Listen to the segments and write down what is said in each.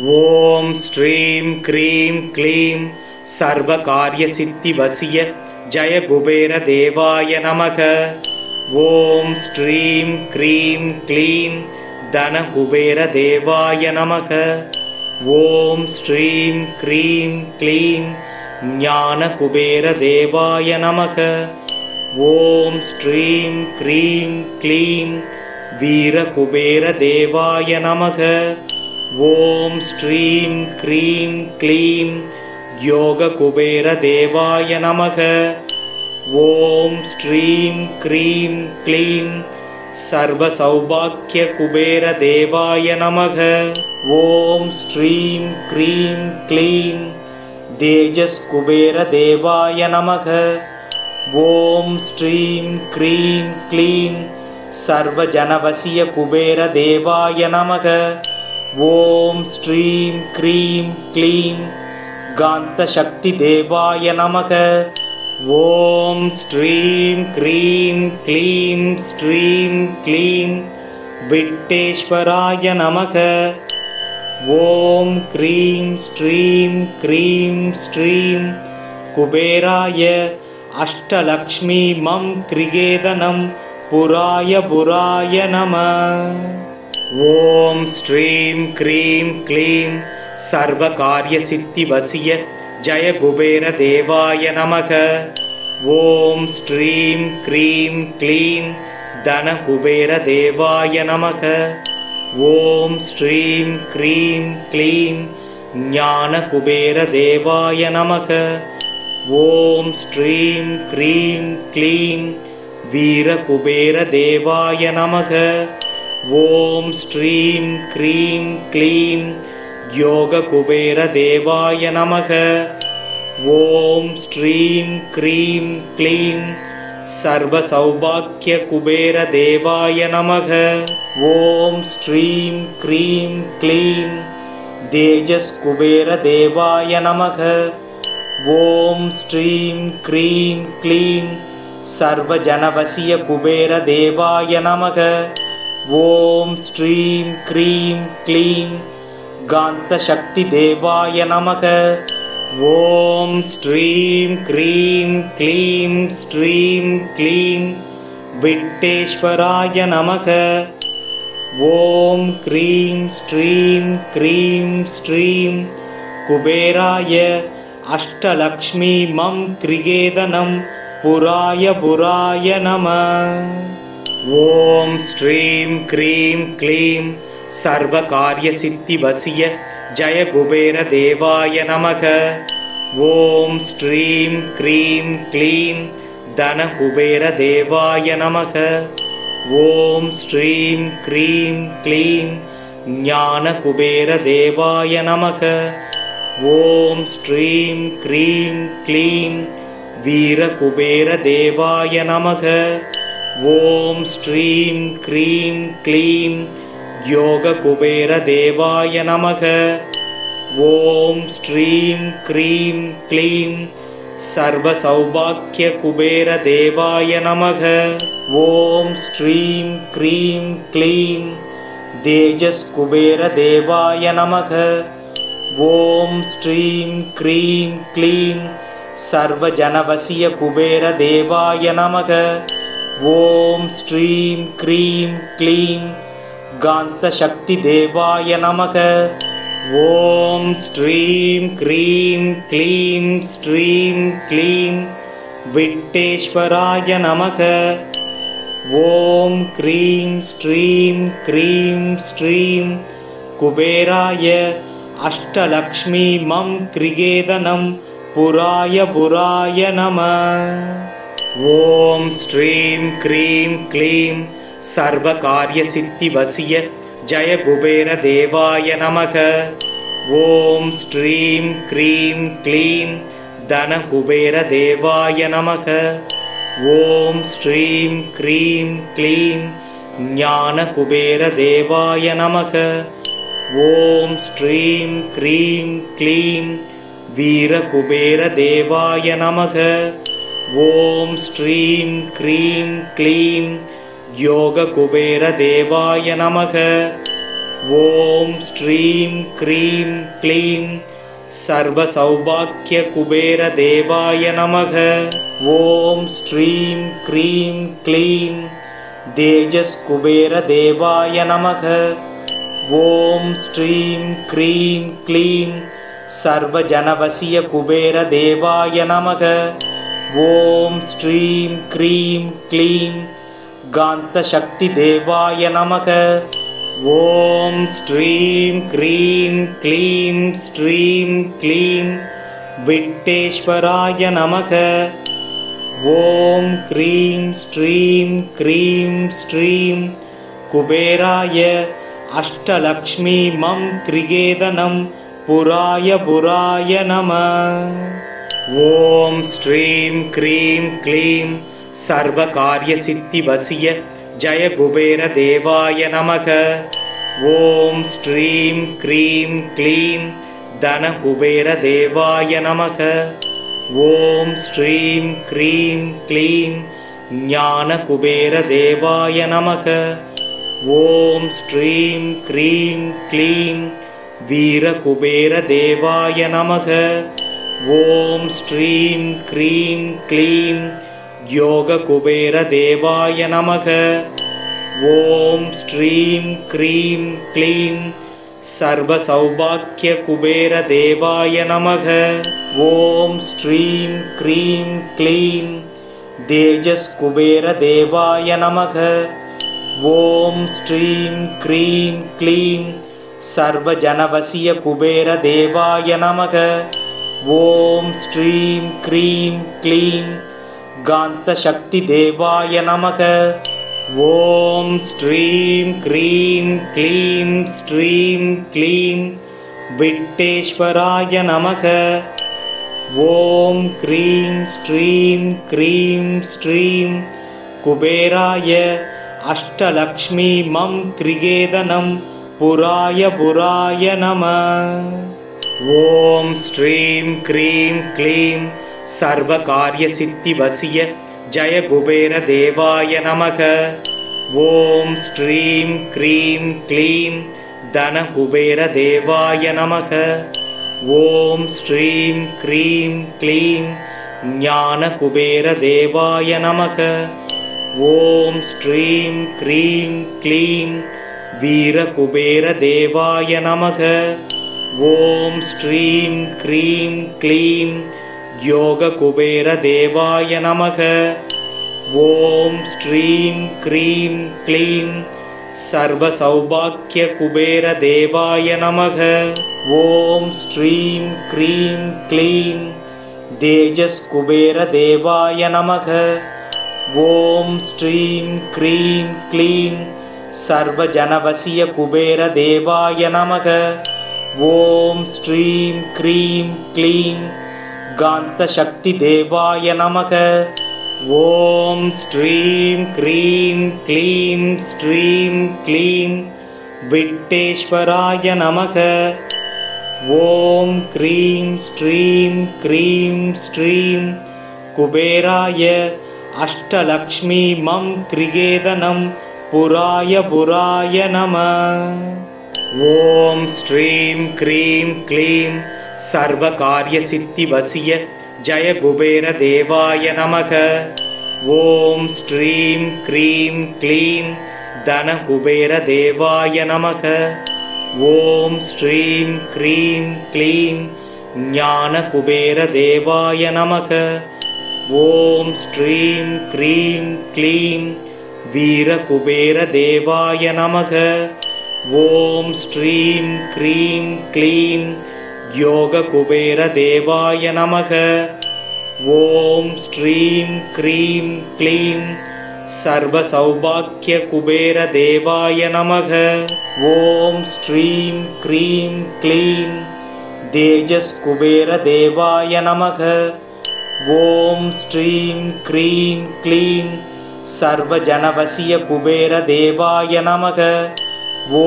ஓம் ஸ்ரீம் க்ரீம் க்ளீம் சர்வகாரியசித்திவசிய ஜய குபேர தேவாய நமக. ஓம் ஸ்ரீம் க்ரீம் க்ளீம் தன குபேர தேவாய நமக. ஓம் ஸ்ரீம் க்ரீம் க்ளீம் ஞான குபேர தேவாய நமக. ஓம் ஸ்ரீம் க்ரீம் க்ளீம் வீர குபேர தேவாய நமக. ஓம் ஸ்ரீம் க்ரீம் க்ளீம் யோக குபேர தேவாய நமக. ஓம் ஸ்ரீம் க்ரீம் க்ளீம் சர்வ சௌபாக்கிய குபேர தேவாய நமக. ஓம் ஸ்ரீம் க்ரீம் க்ளீம் தேஜஸ் குபேர தேவாய நமக. ஓம் ஸ்ரீம் க்ரீம் க்ளீம் சர்வ ஜனவசிய குபேர தேவாய நமக. ஓம் ஸ்ரீம் க்ரீம் க்ளீம் காந்த சக்தி தேவாய நமக. ஓம் ஸ்ரீம் க்ரீம் க்ளீம் ஸ்ரீம் க்ளீம் விட்டேஸ்வராய நமக. ஓம் க்ரீம் ஸ்ரீம் க்ரீம் ஸ்ரீம் குபேராய அஷ்டலக்ஷ்மி மம் கிரிகேதனம் புராய புராய நம. ஓம் ஸ்ரீம் க்ரீம் க்ளீம் சர்வகாரியசித்திவசிய ஜய குபேர தேவாய நமக. ஓம் ஸ்ரீம் க்ரீம் க்ளீம் தன குபேர தேவாய நமக. ஓம் ஸ்ரீம் க்ரீம் க்ளீம் ஞான குபேர தேவாய நமக. ஓம் ஸ்ரீம் க்ரீம் க்ளீம் வீர குபேர தேவாய நமக. ஓம் ஸ்ரீம் க்ரீம் க்ளீம் யோக குபேர தேவாய நமக. ஓம் ஸ்ரீம் க்ரீம் க்ளீம் சர்வ சௌபாக்கிய குபேர தேவாய நமக. ஓம் ஸ்ரீம் க்ரீம் க்ளீம் தேஜஸ் குபேர தேவாய நமக. ஓம் ஸ்ரீம் க்ரீம் க்ளீம் சர்வ ஜனவசிய குபேர தேவாய நமக. ஓம் ஸ்ரீம் க்ரீம் க்ளீம் காந்த சக்தி தேவாய நமக. ஓம் ஸ்ரீம் க்ரீம் க்ளீம் ஸ்ரீம் க்ளீம் விட்டேஸ்வராய நமக. ஓம் க்ரீம் ஸ்ரீம் க்ரீம் ஸ்ரீம் குபேராய அஷ்டலக்ஷ்மி மம் கிரிகேதனம் புராய புராய நம. ஓம் ஸ்ரீம் க்ரீம் க்ளீம் சர்வகாரியசித்திவசிய ஜய குபேர தேவாய நமக. ஓம் ஸ்ரீம் க்ரீம் க்ளீம் தன குபேர தேவாய நமக. ஓம் ஸ்ரீம் க்ரீம் க்ளீம் ஞான குபேர தேவாய நமக. ஓம் ஸ்ரீம் க்ரீம் க்ளீம் வீர குபேர தேவாய நமக. ஓம் ஸ்ரீம் க்ரீம் க்ளீம் யோக குபேர தேவாய நமக. ஓம் ஸ்ரீம் க்ரீம் க்ளீம் சர்வ சௌபாக்கிய குபேர தேவாய நமக. ஓம் ஸ்ரீம் க்ரீம் க்ளீம் தேஜஸ் குபேர தேவாய நமக. ஓம் ஸ்ரீம் க்ரீம் க்ளீம் சர்வ ஜனவசிய குபேர தேவாய நமக. ஓம் ஸ்ரீம் க்ரீம் க்ளீம் காந்த சக்தி தேவாய நமக. ஓம் ஸ்ரீம் க்ரீம் க்ளீம் ஸ்ரீம் க்ளீம் விட்டேஸ்வராய நமக. ஓம் க்ரீம் ஸ்ரீம் க்ரீம் ஸ்ரீம் குபேராய அஷ்டலக்ஷ்மி மம் கிரிகேதனம் புராய புராய நம. ஓம் ஸ்ரீம் க்ரீம் க்ளீம் சர்வகாரியசித்திவசிய ஜய குபேர தேவாய நமக. ஓம் ஸ்ரீம் க்ரீம் க்ளீம் தன குபேர தேவாய நமக. ஓம் ஸ்ரீம் க்ரீம் க்ளீம் ஞான குபேர தேவாய நமக. ஓம் ஸ்ரீம் க்ரீம் க்ளீம் வீர குபேர தேவாய நமக. ஓம் ஸ்ரீம் க்ரீம் க்ளீம் யோக குபேர தேவாய நமக. ॐ श्रीं क्रीं क्लीं सर्वसौभाग्यकुबेरदेवाय नमः। ॐ श्रीं क्रीं क्लीं तेजस्कुबेरदेवाय नमः। ॐ श्रीं क्रीं क्लीं सर्वजनवसीयकुबेरदेवाय नमः। ॐ श्रीं क्रीं क्लीं गान्तशक्तिदेवाय नमः। ॐ श्रीं क्रीं क्लीं श्रीं क्लीं विट्टेश्वराय नमः। ॐ क्रीं श्रीं क्रीं श्रीं कुबेराय अष्टलक्ष्मीमं क्रिगेदनं पुराय पुराय नमः। ॐ श्रीं क्रीं क्लीं सर्वकार्यसिद्धिवसीय जय कुबेरदेवाय नमः। ॐ श्रीं क्रीं क्लीं धनकुबेरदेवाय नमः। ॐ श्रीं क्रीं क्लीं ज्ञानकुबेरदेवाय नमः। ॐ श्रीं क्रीं क्लीं वीरकुबेरदेवाय नमः। ॐ श्रीं क्रीं क्लीं योगकुबेरदेवाय नमः। ॐ श्रीं क्रीं क्लीं सर्वसौभाग्यकुबेरदेवाय नमः। ॐ श्रीं क्रीं क्लीं तेजस्कुबेरदेवाय नमः। ॐ श्रीं क्रीं क्लीं सर्वजनवसीयकुबेरदेवाय नमः। ॐ श्रीं क्रीं क्लीं गान्तशक्तिदेवाय नमः। ॐ श्रीं क्रीं क्लीं श्रीं क्लीं विट्टेश्वराय नमः। ॐ क्रीं श्रीं क्रीं श्रीं कुबेराय अष्टलक्ष्मीमं क्रिगेदनं पुराय पुराय नमः। ॐ श्रीं क्रीं क्लीं सर्वकार्यसिद्धिवसीय जय कुबेरदेवाय नमः। ॐ श्रीं क्रीं क्लीं धनकुबेरदेवाय नमः। ॐ श्रीं क्रीं क्लीं ज्ञानकुबेरदेवाय नमः। ॐ श्रीं क्रीं क्लीं वीरकुबेरदेवाय नमः। ॐ श्रीं क्रीं क्लीं योगकुबेरदेवाय नमः। ॐ श्रीं क्रीं क्लीं सर्वसौभाग्यकुबेरदेवाय नमः। ॐ श्रीं क्रीं क्लीं तेजस्कुबेरदेवाय नमः। ॐ श्रीं क्रीं क्लीं सर्वजनवसीयकुबेरदेवाय नमः। ॐ श्रीं क्रीं क्लीं गान्तशक्तिदेवाय नमः। ॐ श्रीं क्रीं क्लीं श्रीं क्लीं विट्टेश्वराय नमः। ॐ क्रीं श्रीं क्रीं श्रीं कुबेराय अष्टलक्ष्मीमं क्रिगेदनं पुराय पुराय नमः। ॐ श्रीं क्रीं क्लीं सर्वकार्यसिद्धिवसीय जय कुबेरदेवाय नमः। ॐ श्रीं क्रीं क्लीं धनकुबेरदेवाय नमः। ॐ श्रीं क्रीं क्लीं ज्ञानकुबेरदेवाय नमः। ॐ श्रीं क्रीं क्लीं वीरकुबेरदेवाय नमः। ॐ श्रीं क्रीं क्लीं योगकुबेरदेवाय नमः। ॐ श्रीं क्रीं क्लीं सर्वसौभाग्यकुबेरदेवाय नमः। ॐ श्रीं क्रीं क्लीं तेजस्कुबेरदेवाय नमः। ॐ श्रीं क्रीं क्लीं सर्वजनवसीयकुबेरदेवाय नमः। ॐ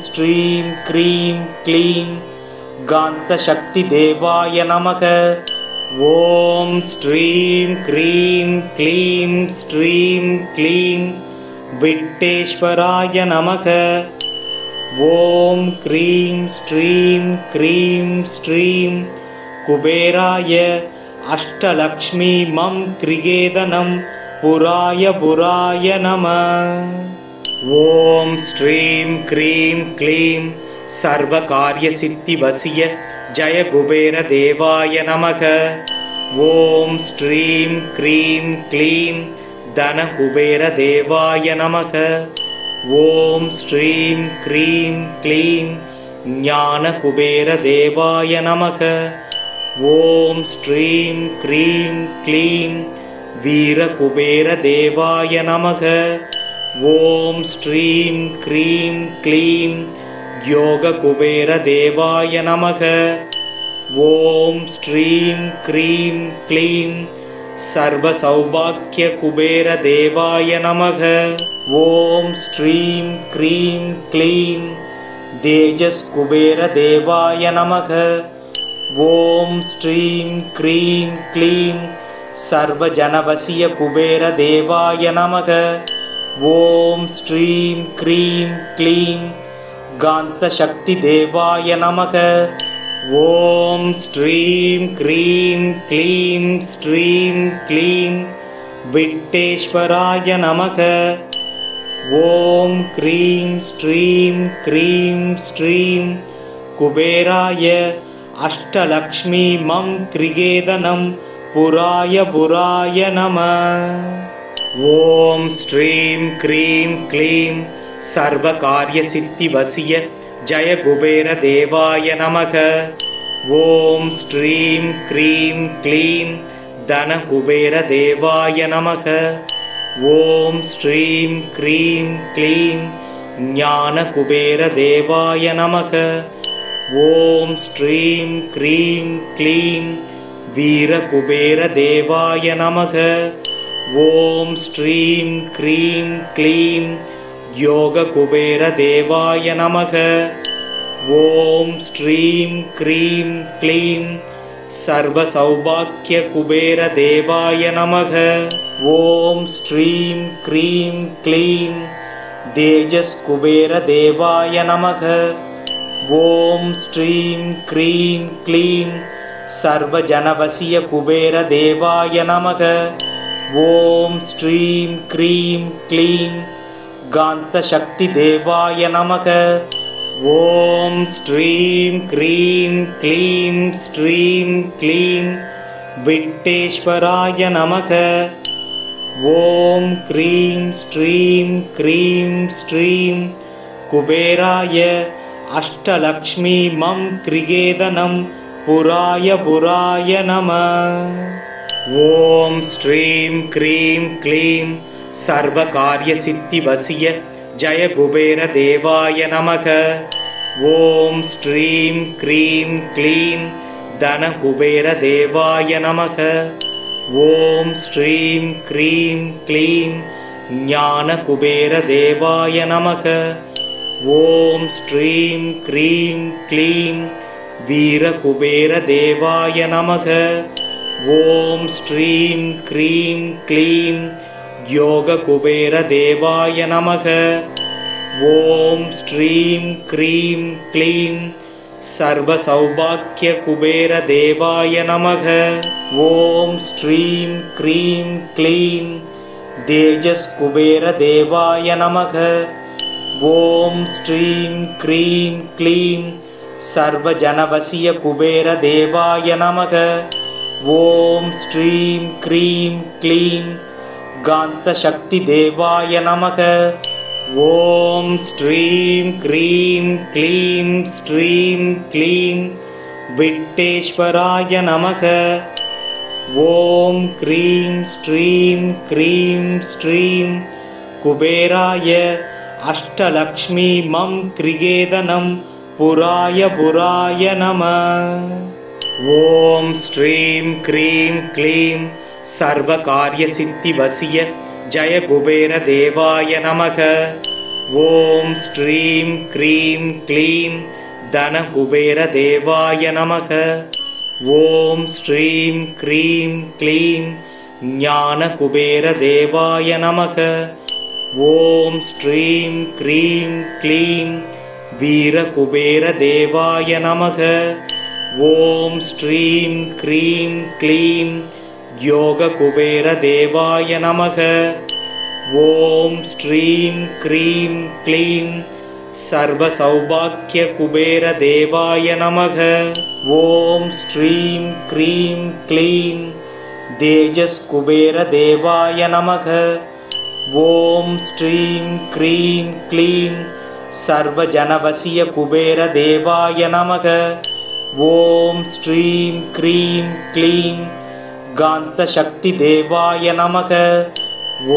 श्रीं क्रीं क्लीं गान्तशक्तिदेवाय नमः। ॐ श्रीं क्रीं क्लीं श्रीं क्लीं विट्टेश्वराय नमः। ॐ क्रीं श्रीं क्रीं श्रीं कुबेराय अष्टलक्ष्मी मं क्रिगेदनं पुराय पुराय नमः। ॐ श्रीं क्रीं क्लीं सर्वकार्यसिद्धिवसिय जय कुबेरदेवाय नमः। ॐ श्रीं क्रीं क्लीं धनकुबेरदेवाय नमः। ॐ श्रीं क्रीं क्लीं ज्ञानकुबेरदेवाय नमः। ॐ श्रीं क्रीं क्लीं वीरकुबेरदेवाय नमः। ॐ श्रीं क्रीं क्लीं योगकुबेरदेवाय नमः। ॐ श्रीं क्रीं क्लीं सर्वसौभाग्यकुबेरदेवाय नमः। ॐ श्रीं क्रीं क्लीं तेजस्कुबेरदेवाय नमः। ॐ श्रीं क्रीं क्लीं सर्वजनवसीयकुबेरदेवाय नमः। ॐ श्रीं क्रीं क्लीं गान्तशक्तिदेवाय नमः। ॐ श्रीं क्रीं क्लीं श्रीं क्लीं विट्टेश्वराय नमः। ॐ क्रीं श्रीं क्रीं श्रीं कुबेराय अष्टलक्ष्मी मं क्रिगेदनं पुराय पुराय नमः। ॐ श्रीं क्रीं क्लीं सर्वकार्यसिद्धिवसिय जय कुबेरदेवाय नमः। ॐ श्रीं क्रीं क्लीं धनकुबेरदेवाय नमः। ॐ श्रीं क्रीं क्लीं ज्ञानकुबेरदेवाय नमः। ॐ श्रीं क्रीं क्लीं वीरकुबेरदेवाय नमः। ॐ श्रीं क्रीं क्लीं योगकुबेरदेवाय नमः। ॐ श्रीं क्रीं क्लीं सर्वसौभाग्यकुबेरदेवाय नमः। ॐ श्रीं क्रीं क्लीं तेजस्कुबेरदेवाय नमः। ॐ श्रीं क्रीं क्लीं सर्वजनवसीयकुबेरदेवाय नमः। ॐ श्रीं क्रीं क्लीं गान्तशक्तिदेवाय नमः। ॐ श्रीं क्रीं क्लीं श्रीं क्लीं विट्टेश्वराय नमः। ॐ क्रीं श्रीं क्रीं श्रीं कुबेराय अष्टलक्ष्मी मं क्रिगेदनं पुराय पुराय नमः। ॐ श्रीं क्रीं क्लीं सर्वकार्यसिद्धिवसिय जय कुबेरदेवाय नमः। ॐ श्रीं क्रीं क्लीं धनकुबेरदेवाय नमः। ॐ श्रीं क्रीं क्लीं ज्ञानकुबेरदेवाय नमः। ॐ श्रीं क्रीं क्लीं वीरकुबेरदेवाय नमः। ॐ श्रीं क्रीं क्लीं योगकुबेरदेवाय नमः। ॐ श्रीं क्रीं क्लीं सर्वसौभाग्यकुबेरदेवाय नमः। ॐ श्रीं क्रीं क्लीं तेजस्कुबेरदेवाय नमः। ॐ श्रीं क्रीं क्लीं सर्वजनवसीयकुबेरदेवाय नमः। ॐ श्रीं क्रीं क्लीं गान्तशक्तिदेवाय नमः। ॐ श्रीं क्रीं क्लीं श्रीं क्लीं विट्टेश्वराय नमः। ॐ क्रीं श्रीं क्रीं श्रीं कुबेराय अष्टलक्ष्मी मं क्रिगेदनं पुराय पुराय नमः। ॐ श्रीं क्रीं क्लीं सर्वकार्यसिद्धिवसिय जय कुबेरदेवाय नमः। ॐ श्रीं क्रीं क्लीं धनकुबेरदेवाय नमः। ॐ श्रीं क्रीं क्लीं ज्ञानकुबेरदेवाय नमः। ॐ श्रीं क्रीं क्लीं वीरकुबेरदेवाय नमः। ॐ श्रीं क्रीं क्लीं योगकुबेरदेवाय नमः। ॐ श्रीं क्रीं क्लीं सर्वसौभाग्यकुबेरदेवाय नमः। ॐ श्रीं क्रीं क्लीं तेजस्कुबेरदेवाय नमः। ॐ श्रीं क्रीं क्लीं सर्वजनवशीयकुबेरदेवाय नमः। ॐ श्रीं क्रीं क्लीं गान्तशक्तिदेवाय नमः। ॐ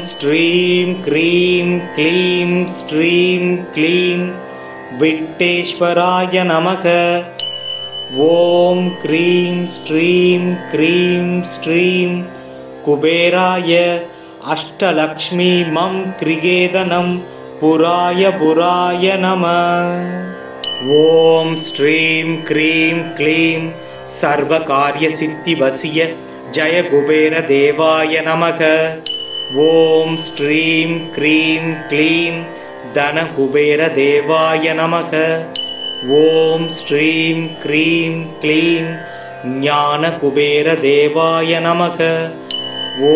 श्रीं क्रीं क्लीं श्रीं क्लीं विट्टेश्वराय नमः। ॐ क्रीं श्रीं क्रीं श्रीं कुबेराय अष्टलक्ष्मीमं क्रिगेदनं पुराय पुराय नमः। ॐ श्रीं क्रीं क्लीं सर्वकार्यसिद्धिवशीय जय कुबेरदेवाय नमः। ॐ श्रीं क्रीं क्लीं धनकुबेरदेवाय नमः। ॐ श्रीं क्रीं क्लीं ज्ञानकुबेरदेवाय नमः। ॐ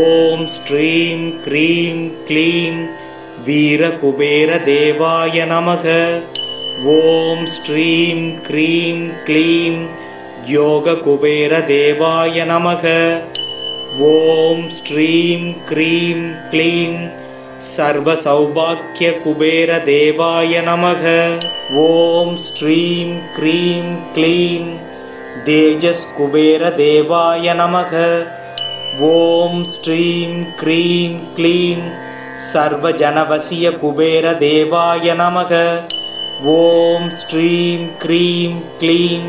श्रीं क्रीं क्लीं वीरकुबेरदेवाय नमः। ॐ श्रीं क्रीं क्लीं योगकुबेरदेवाय नमः। ॐ श्रीं क्रीं क्लीं सर्वसौभाग्यकुबेरदेवाय नमः। ॐ श्रीं क्रीं क्लीं तेजस्कुबेरदेवाय नमः। ॐ श्रीं क्रीं क्लीं सर्वजनवशीयकुबेरदेवाय नमः। ॐ श्रीं क्रीं क्लीं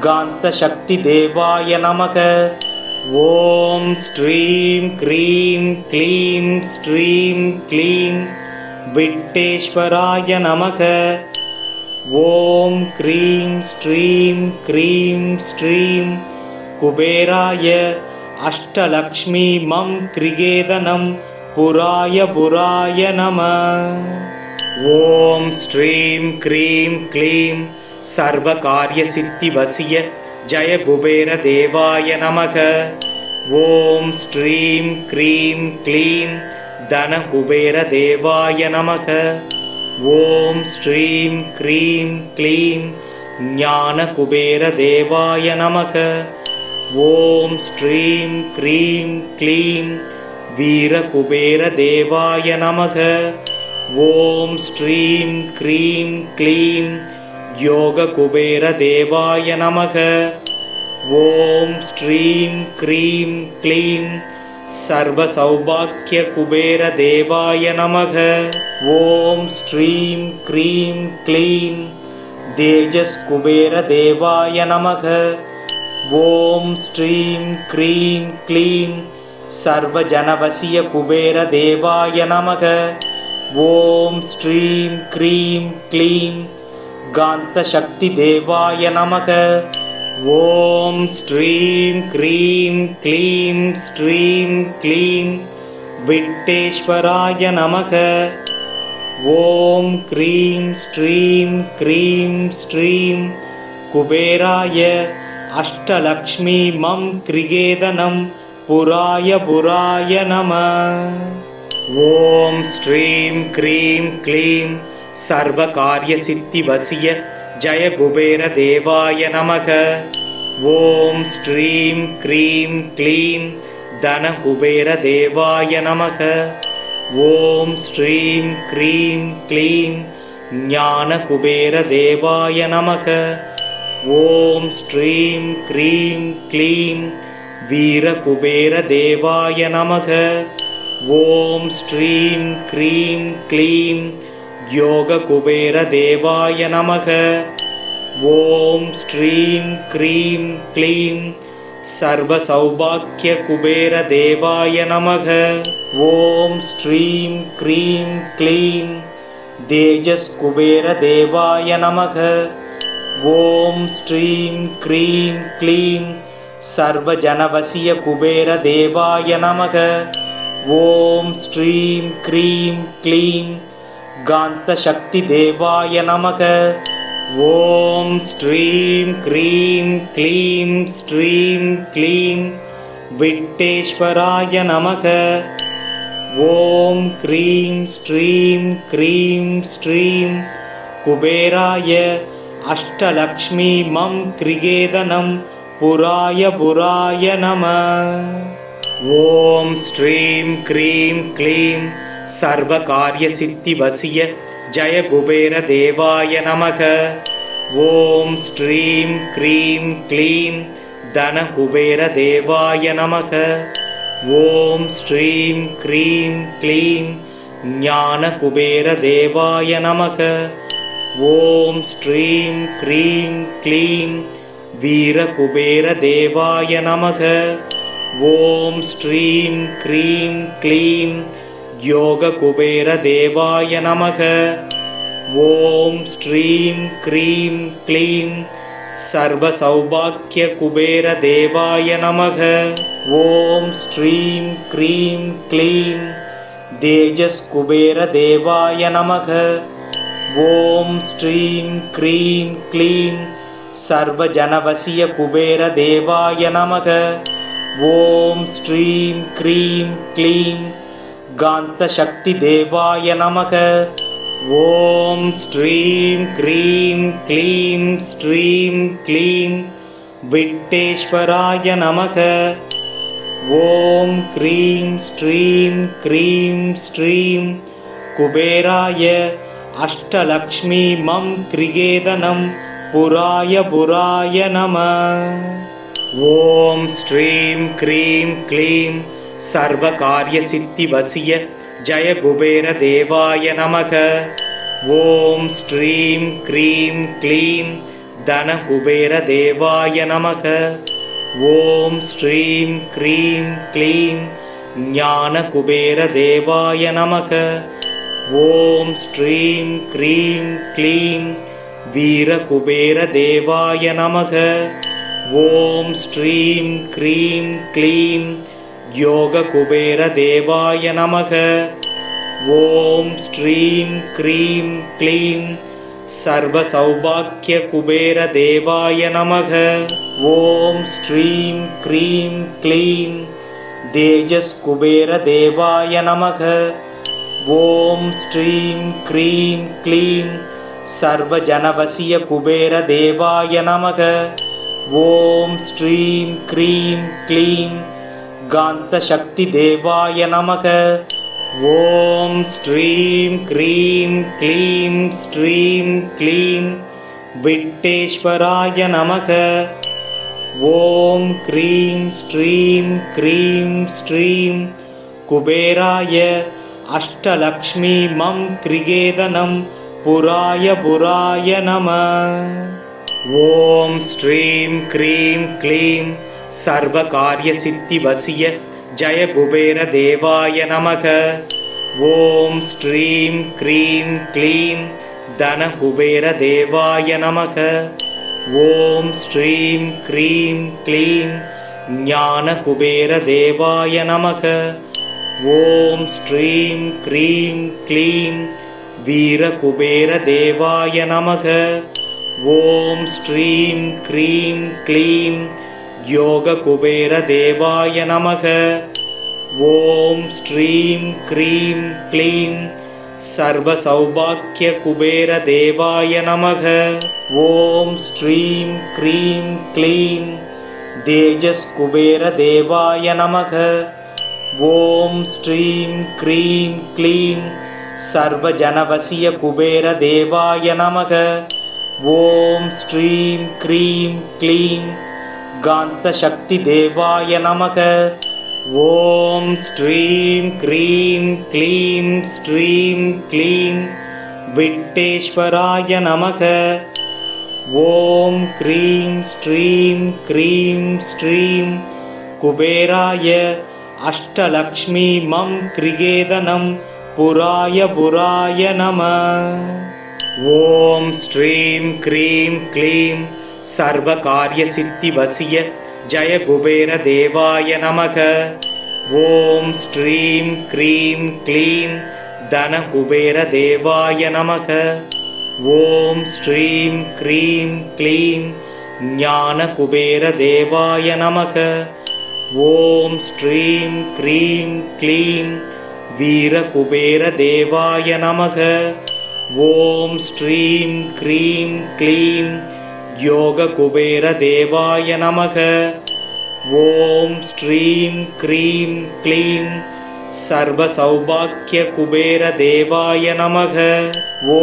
गान्तशक्तिदेवाय नमः। ॐ श्रीं क्रीं क्लीं श्रीं क्लीं विट्टेश्वराय नमः। ॐ क्रीं श्रीं क्रीं श्रीं कुबेराय अष्टलक्ष्मीमं क्रिगेदनं पुराय पुराय नमः। ॐ श्रीं क्रीं क्लीं सर्वकार्यसिद्धिवशीय जय कुबेरदेवाय नमः। ॐ श्रीं क्रीं क्लीं धनकुबेरदेवाय नमः। ॐ श्रीं क्रीं क्लीं ज्ञानकुबेरदेवाय नमः। ॐ श्रीं क्रीं क्लीं वीरकुबेरदेवाय नमः। ॐ श्रीं क्रीं क्लीं योगकुबेरदेवाय नमः। ॐ श्रीं क्रीं क्लीं सर्वसौभाग्यकुबेरदेवाय नमः। ॐ श्रीं क्रीं क्लीं तेजस्कुबेरदेवाय नमः। ॐ श्रीं क्रीं क्लीं सर्वजनवशीयकुबेरदेवाय नमः। ॐ श्रीं क्रीं क्लीं गान्तशक्तिदेवाय नमः। ॐ श्रीं क्रीं क्लीं श्रीं क्लीं विट्टेश्वराय नमः। ॐ क्रीं श्रीं क्रीं श्रीं कुबेराय अष्टलक्ष्मीमं क्रिगेदनं पुराय पुराय नमः। ॐ श्रीं क्रीं क्लीं सर्वकार्यसिद्धिवशीय जय कुबेरदेवाय नमः। ॐ श्रीं क्रीं क्लीं धनकुबेरदेवाय नमः। ॐ श्रीं क्रीं क्लीं ज्ञानकुबेरदेवाय नमः। ॐ श्रीं क्रीं क्लीं वीरकुबेरदेवाय नमः। ॐ श्रीं क्रीं क्लीं योगकुबेरदेवाय नमः। ॐ श्रीं क्रीं क्लीं सर्वसौभाग्यकुबेरदेवाय नमः। ॐ श्रीं क्रीं क्लीं तेजस्कुबेरदेवाय नमः। ॐ श्रीं क्रीं क्लीं सर्वजनवशीयकुबेरदेवाय नमः। ॐ श्रीं क्रीं क्लीं गान्तशक्तिदेवाय नमः। ॐ श्रीं क्रीं क्लीं श्रीं क्लीं विट्टेश्वराय नमः। ॐ क्रीं श्रीं क्रीं श्रीं कुबेराय अष्टलक्ष्मी मम क्रिगेदनं पुराय पुराय नमः। ॐ श्रीं क्रीं क्लीं सर्वकार्यसिद्धिवसिय जय कुबेरदेवाय नमः। ॐ श्रीं क्रीं क्लीं धनकुबेरदेवाय नमः। ॐ श्रीं क्रीं क्लीं ज्ञानकुबेरदेवाय नमः। ॐ श्रीं क्रीं क्लीं वीरकुबेरदेवाय नमः। ॐ श्रीं क्रीं क्लीं योगकुबेरदेवाय नमः। ॐ श्रीं क्रीं क्लीं सर्वसौभाग्यकुबेरदेवाय नमः। ॐ श्रीं क्रीं क्लीं तेजस्कुबेरदेवाय नमः। ॐ श्रीं क्रीं क्लीं सर्वजनवसीयकुबेरदेवाय नमः। ॐ श्रीं क्रीं क्लीं गान्तशक्तिदेवाय नमः। ॐ श्रीं क्रीं क्लीं श्रीं क्लीं विट्टेश्वराय नमः। ॐ क्रीं श्रीं क्रीं श्रीं कुबेराय अष्टलक्ष्मी मम क्रिगेदनं पुराय पुराय नमः। ॐ श्रीं क्रीं क्लीं सर्वकार्यसिद्धिवसिय जय कुबेरदेवाय नमः। ॐ श्रीं क्रीं क्लीं धनकुबेरदेवाय नमः। ॐ श्रीं क्रीं क्लीं ज्ञानकुबेरदेवाय नमः। ॐ श्रीं क्रीं क्लीं वीरकुबेरदेवाय नमः। ॐ श्रीं क्रीं क्लीं योगकुबेरदेवाय नमः। ॐ श्रीं क्रीं क्लीं सर्वसौभाग्यकुबेरदेवाय नमः। ॐ श्रीं क्रीं क्लीं तेजस्कुबेरदेवाय नमः। ॐ श्रीं क्रीं क्लीं सर्वजनवसीयकुबेरदेवाय नमः। ॐ श्रीं क्रीं क्लीं गान्तशक्तिदेवाय नमः। ॐ श्रीं क्रीं क्लीं श्रीं क्लीं विट्टेश्वराय नमः। ॐ क्रीं श्रीं क्रीं श्रीं कुबेराय अष्टलक्ष्मी मम क्रिगेदनं पुराय पुराय नमः। ॐ श्रीं क्रीं क्लीं सर्वकार्यसिद्धिवसिय जय कुबेरदेवाय नमः। ॐ श्रीं क्रीं क्लीं धनकुबेरदेवाय नमः। ॐ श्रीं क्रीं क्लीं ज्ञानकुबेरदेवाय नमः। ॐ श्रीं क्रीं क्लीं वीरकुबेरदेवाय नमः। ॐ श्रीं क्रीं क्लीं योगकुबेरदेवाय नमः। ॐ श्रीं क्रीं क्लीं सर्वसौभाग्यकुबेरदेवाय नमः। ॐ श्रीं क्रीं क्लीं तेजस्कुबेरदेवाय नमः। ॐ श्रीं क्रीं क्लीं सर्वजनवसीयकुबेरदेवाय नमः। ॐ श्रीं क्रीं क्लीं गान्तशक्तिदेवाय नमः। ॐ श्रीं क्रीं क्लीं श्रीं क्लीं विट्टेश्वराय नमः। ॐ क्रीं श्रीं क्रीं श्रीं कुबेराय अष्टलक्ष्मी मम क्रिगेदनं पुराय पुराय नमः। ॐ श्रीं क्रीं क्लीं सर्वकार्यसिद्धिवसिय जय कुबेरदेवाय नमः। ॐ श्रीं क्रीं क्लीं धनकुबेरदेवाय नमः। ॐ श्रीं क्रीं क्लीं ज्ञानकुबेरदेवाय नमः। ॐ श्रीं क्रीं क्लीं वीरकुबेरदेवाय नमः। ॐ श्रीं क्रीं क्लीं योगकुबेरदेवाय नमः। ॐ श्रीं क्रीं क्लीं सर्वसौभाग्यकुबेरदेवाय नमः। ॐ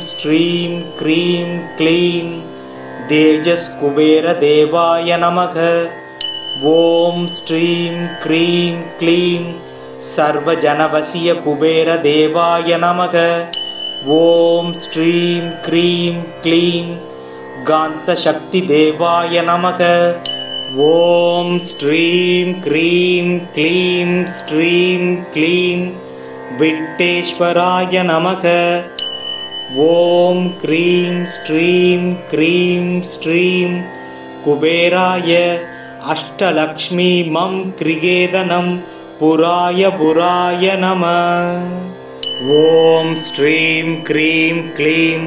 श्रीं क्रीं क्लीं तेजस्कुबेरदेवाय नमः। ॐ श्रीं क्रीं क्लीं सर्वजनवशीयकुबेरदेवाय नमः। ॐ श्रीं क्रीं क्लीं गान्तशक्तिदेवाय नमः। ॐ श्रीं क्रीं क्लीं श्रीं क्लीं विट्टेश्वराय नमः। ॐ क्रीं श्रीं क्रीं श्रीं कुबेराय अष्टलक्ष्मी मं क्रिगेदनं पुराय पुराय नमः। ॐ श्रीं क्रीं क्लीं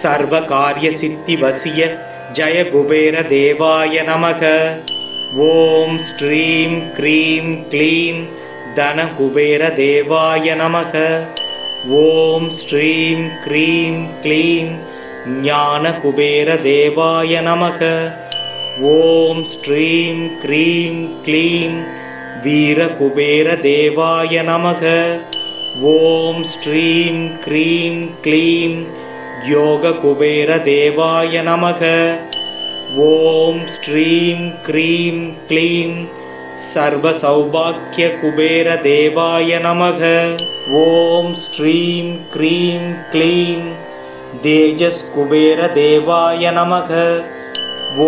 सर्वकार्यसिद्धिवशीय जय कुबेरदेवाय नमः। ॐ श्रीं क्रीं क्लीं धनकुबेरदेवाय नमः। ॐ श्रीं क्रीं क्लीं ज्ञानकुबेरदेवाय नमः। ॐ श्रीं क्रीं क्लीं वीरकुबेरदेवाय नमः। ॐ श्रीं क्रीं क्लीं योगकुबेरदेवाय नमः। ॐ श्रीं क्रीं क्लीं सर्वसौभाग्यकुबेरदेवाय नमः। ॐ श्रीं क्रीं क्लीं तेजस्कुबेरदेवाय नमः। ॐ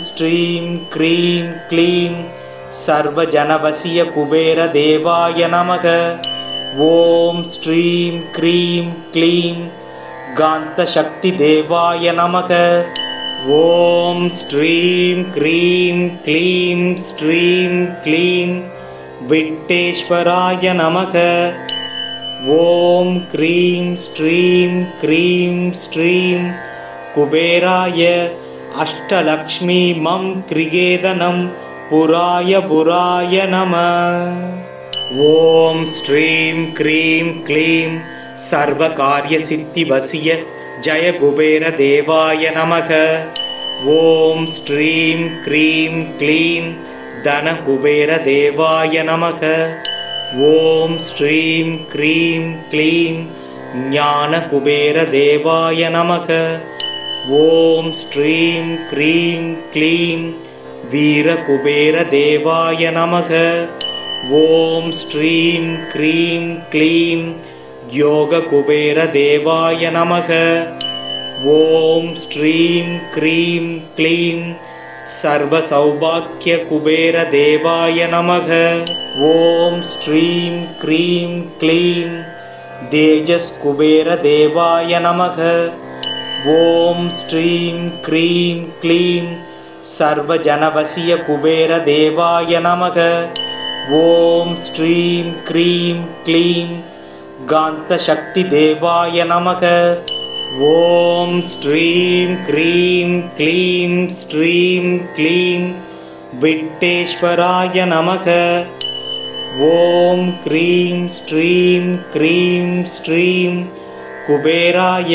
श्रीं क्रीं क्लीं सर्वजनवशीयकुबेरदेवाय नमः। ॐ श्रीं क्रीं क्लीं गान्तशक्तिदेवाय नमः। ॐ श्रीं क्रीं क्लीं श्रीं क्लीं विट्टेश्वराय नमः। ॐ क्रीं श्रीं क्रीं श्रीं कुबेराय अष्टलक्ष्मी मं क्रिगेदनं पुराय पुराय नमः। ॐ श्रीं क्रीं क्लीं सर्वकार्यसिद्धिवशीय जय कुबेरदेवाय नमः। ॐ श्रीं क्रीं क्लीं धनकुबेरदेवाय नमः। ॐ श्रीं क्रीं क्लीं ज्ञानकुबेरदेवाय नमः। ॐ श्रीं क्रीं क्लीं वीरकुबेरदेवाय नमः। ॐ श्रीं क्रीं क्लीं योगकुबेरदेवाय नमः। ॐ श्रीं क्रीं क्लीं सर्वसौभाग्यकुबेरदेवाय नमः। ॐ श्रीं क्रीं क्लीं तेजस्कुबेरदेवाय नमः। ॐ श्रीं क्रीं क्लीं सर्वजनवशीयकुबेरदेवाय नमः। ॐ श्रीं क्रीं क्लीं गान्तशक्तिदेवाय नमः। ॐ श्रीं क्रीं क्लीं श्रीं क्लीं विट्टेश्वराय नमः। ॐ क्रीं श्रीं क्रीं श्रीं कुबेराय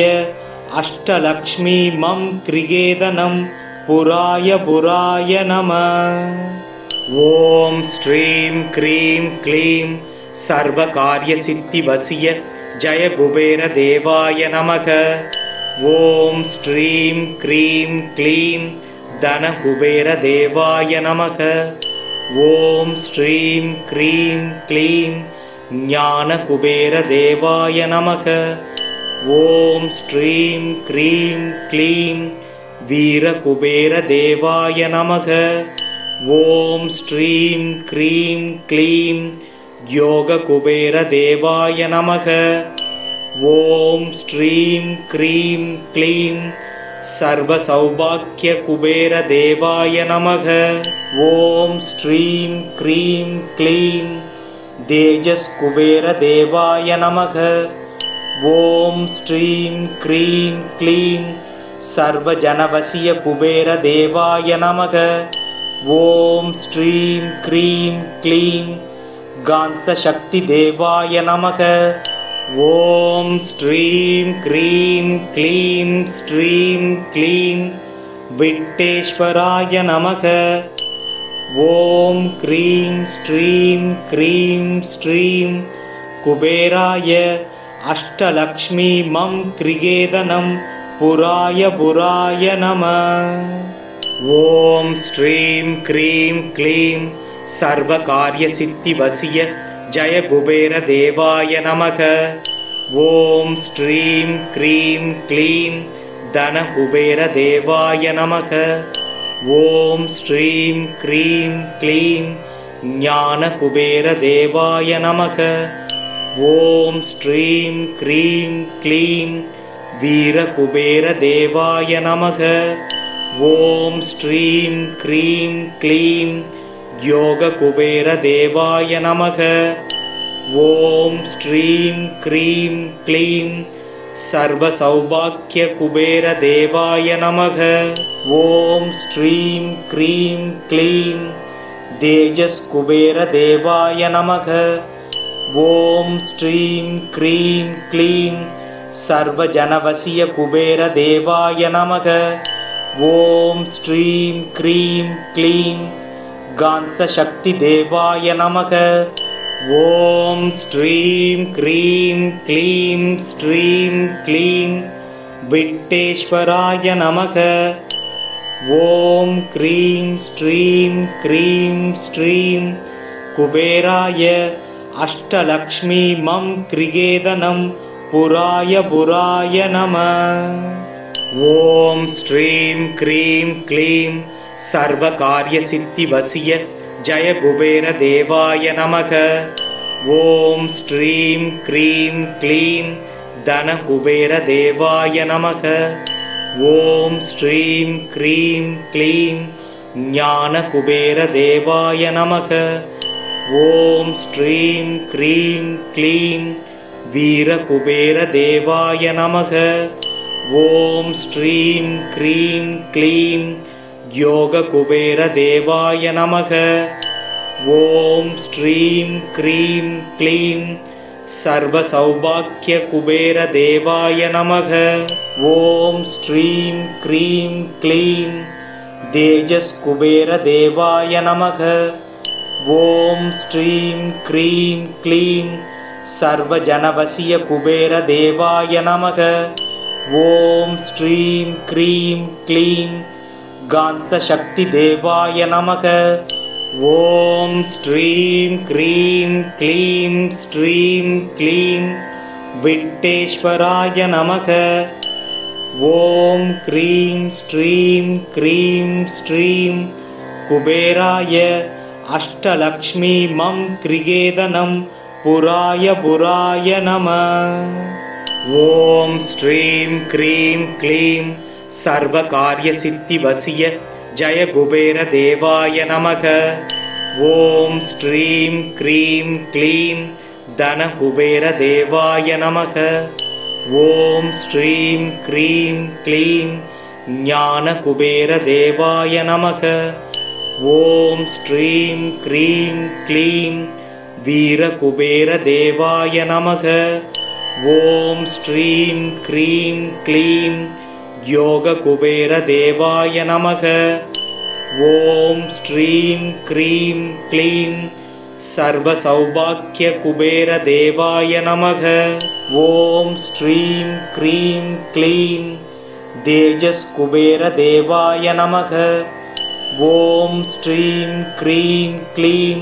अष्टलक्ष्मी मं क्रिगेदनं पुराय पुराय नमः। ॐ श्रीं क्रीं क्लीं सर्वकार्यसिद्धिवशीय जय कुबेरदेवाय नमः। ॐ श्रीं क्रीं क्लीं धनकुबेरदेवाय नमः। ॐ श्रीं क्रीं क्लीं ज्ञानकुबेरदेवाय नमः। ॐ श्रीं क्रीं क्लीं वीरकुबेरदेवाय नमः। ॐ श्रीं क्रीं क्लीं योगकुबेरदेवाय नमः। ॐ श्रीं क्रीं क्लीं सर्वसौभाग्यकुबेरदेवाय नमः। ॐ श्रीं क्रीं क्लीं तेजस्कुबेरदेवाय नमः। ॐ श्रीं क्रीं क्लीं सर्वजनवशीय कुबेरदेवाय नमः। ॐ श्रीं क्रीं क्लीं गान्तशक्तिदेवाय नमः। ॐ श्रीं क्रीं क्लीं श्रीं क्लीं विट्टेश्वराय नमः। ॐ क्रीं श्रीं क्रीं श्रीं कुबेराय अष्टलक्ष्मी मं क्रियेदनं पुराय पुराय नमः। ॐ श्रीं क्रीं क्लीं सर्वकार्यसिद्धिवशीय जय कुबेरदेवाय नमः। ॐ श्रीं क्रीं क्लीं धनकुबेरदेवाय नमः। ॐ श्रीं क्रीं क्लीं ज्ञानकुबेरदेवाय नमः। ॐ श्रीं क्रीं क्लीं वीरकुबेरदेवाय नमः। ॐ श्रीं क्रीं क्लीं योगकुबेरदेवाय नमः। ॐ श्रीं क्रीं क्लीं सर्वसौभाग्यकुबेरदेवाय नमः। ॐ श्रीं क्रीं क्लीं तेजस्कुबेरदेवाय नमः। ॐ श्रीं क्रीं क्लीं सर्वजनवशीय कुबेरदेवाय नमः। ॐ श्रीं क्रीं क्लीं गान्तशक्तिदेवाय नमः। ॐ श्रीं क्रीं क्लीं श्रीं क्लीं विट्टेश्वराय नमः। ॐ क्रीं श्रीं क्रीं श्रीं कुबेराय अष्टलक्ष्मी मं क्रियेदनं पुराय पुराय नमः। ॐ श्रीं क्रीं क्लीं सर्वकार्यसिद्धिवशीय जय कुबेरदेवाय नमः। ॐ श्रीं क्रीं क्लीं धनकुबेरदेवाय नमः। ॐ श्रीं क्रीं क्लीं ज्ञानकुबेरदेवाय नमः। ॐ श्रीं क्रीं क्लीं वीरकुबेरदेवाय नमः। ॐ श्रीं क्रीं क्लीं योगकुबेरदेवाय नमः। ॐ श्रीं क्रीं क्लीं सर्वसौभाग्यकुबेरदेवाय नमः। ॐ श्रीं क्रीं क्लीं तेजस्कुबेरदेवाय नमः। ॐ श्रीं क्रीं क्लीं सर्वजनवशीय कुबेरदेवाय नमः। ॐ श्रीं क्रीं क्लीं गान्तशक्तिदेवाय नमः। ॐ श्रीं क्रीं क्लीं श्रीं क्लीं विट्टेश्वराय नमः। ॐ क्रीं श्रीं क्रीं श्रीं कुबेराय अष्टलक्ष्मी मं क्रियेदनं पुराय पुराय नमः। ॐ श्रीं क्रीं क्लीं सर्वकार्यसिद्धिवशीय जय कुबेरदेवाय नमः। ॐ श्रीं क्रीं क्लीं धनकुबेरदेवाय नमः। ॐ श्रीं क्रीं क्लीं ज्ञानकुबेरदेवाय नमः। ॐ श्रीं क्रीं क्लीं वीरकुबेरदेवाय नमः। ॐ श्रीं क्रीं क्लीं योगकुबेरदेवाय नमः। ॐ श्रीं क्रीं क्लीं सर्वसौभाग्यकुबेरदेवाय नमः। ॐ श्रीं क्रीं क्लीं तेजस्कुबेरदेवाय नमः। ॐ श्रीं क्रीं क्लीं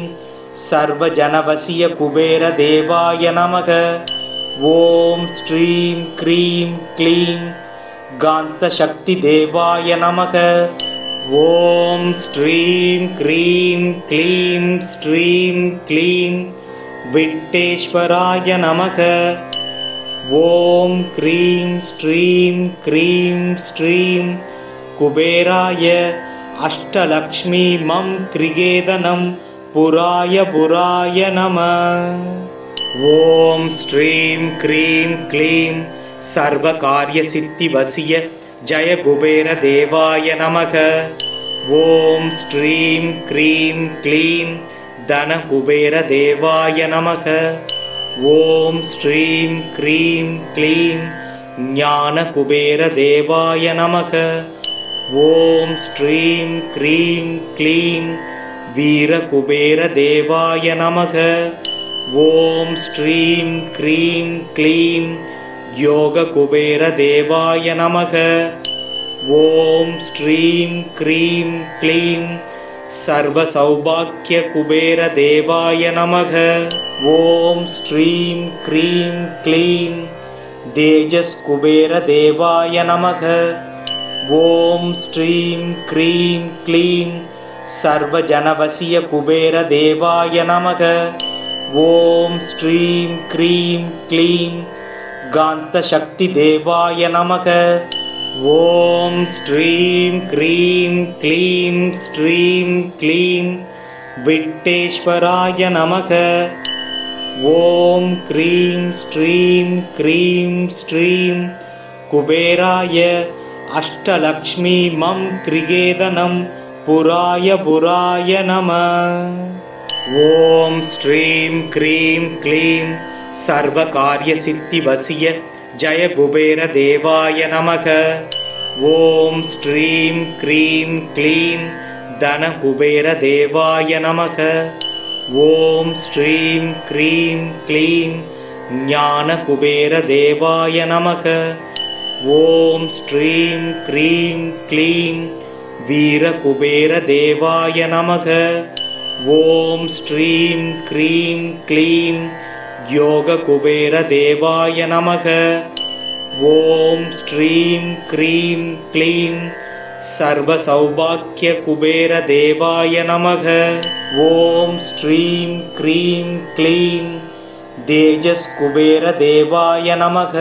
सर्वजनवशीय कुबेरदेवाय नमः। ॐ श्रीं क्रीं क्लीं गान्तशक्तिदेवाय नमः। ॐ श्रीं क्रीं क्लीं श्रीं क्लीं विट्टेश्वराय नमः। ॐ क्रीं श्रीं क्रीं श्रीं कुबेराय अष्टलक्ष्मी मं क्रियेदनं पुराय पुराय नमः। ॐ श्रीं क्रीं क्लीं सर्वकार्यसिद्धिवशीय जय कुबेरदेवाय नमः। ॐ श्रीं क्रीं क्लीं धनकुबेरदेवाय नमः। ॐ श्रीं क्रीं क्लीं ज्ञानकुबेरदेवाय नमः। ॐ श्रीं क्रीं क्लीं वीरकुबेरदेवाय नमः। ॐ श्रीं क्रीं क्लीं योगकुबेरदेवाय नमः। ॐ श्रीं क्रीं क्लीं सर्वसौभाग्यकुबेरदेवाय नमः। ॐ श्रीं क्रीं क्लीं तेजस्कुबेरदेवाय नमः। ॐ श्रीं क्रीं क्लीं सर्वजनवशीयकुबेरदेवाय नमः। ॐ श्रीं क्रीं क्लीं गान्तशक्तिदेवाय नमः। ॐ श्रीं क्रीं क्लीं श्रीं क्लीं विट्टेश्वराय नमः। ॐ क्रीं श्रीं क्रीं श्रीं कुबेराय अष्टलक्ष्मीमं क्रिगेदनं पुराय पुराय नमः। ॐ श्रीं क्रीं क्लीं सर्वकार्यसिद्धिवशीय जय कुबेरदेवाय नमः। ॐ श्रीं क्रीं क्लीं धनकुबेरदेवाय नमः। ॐ श्रीं क्रीं क्लीं ज्ञानकुबेरदेवाय नमः। ॐ श्रीं क्रीं क्लीं वीरकुबेरदेवाय नमः। ॐ श्रीं क्रीं क्लीं योगकुबेरदेवाय नमः। ॐ श्रीं क्रीं क्लीं सर्वसौभाग्यकुबेरदेवाय नमः। ॐ श्रीं क्रीं क्लीं तेजस्कुबेरदेवाय नमः।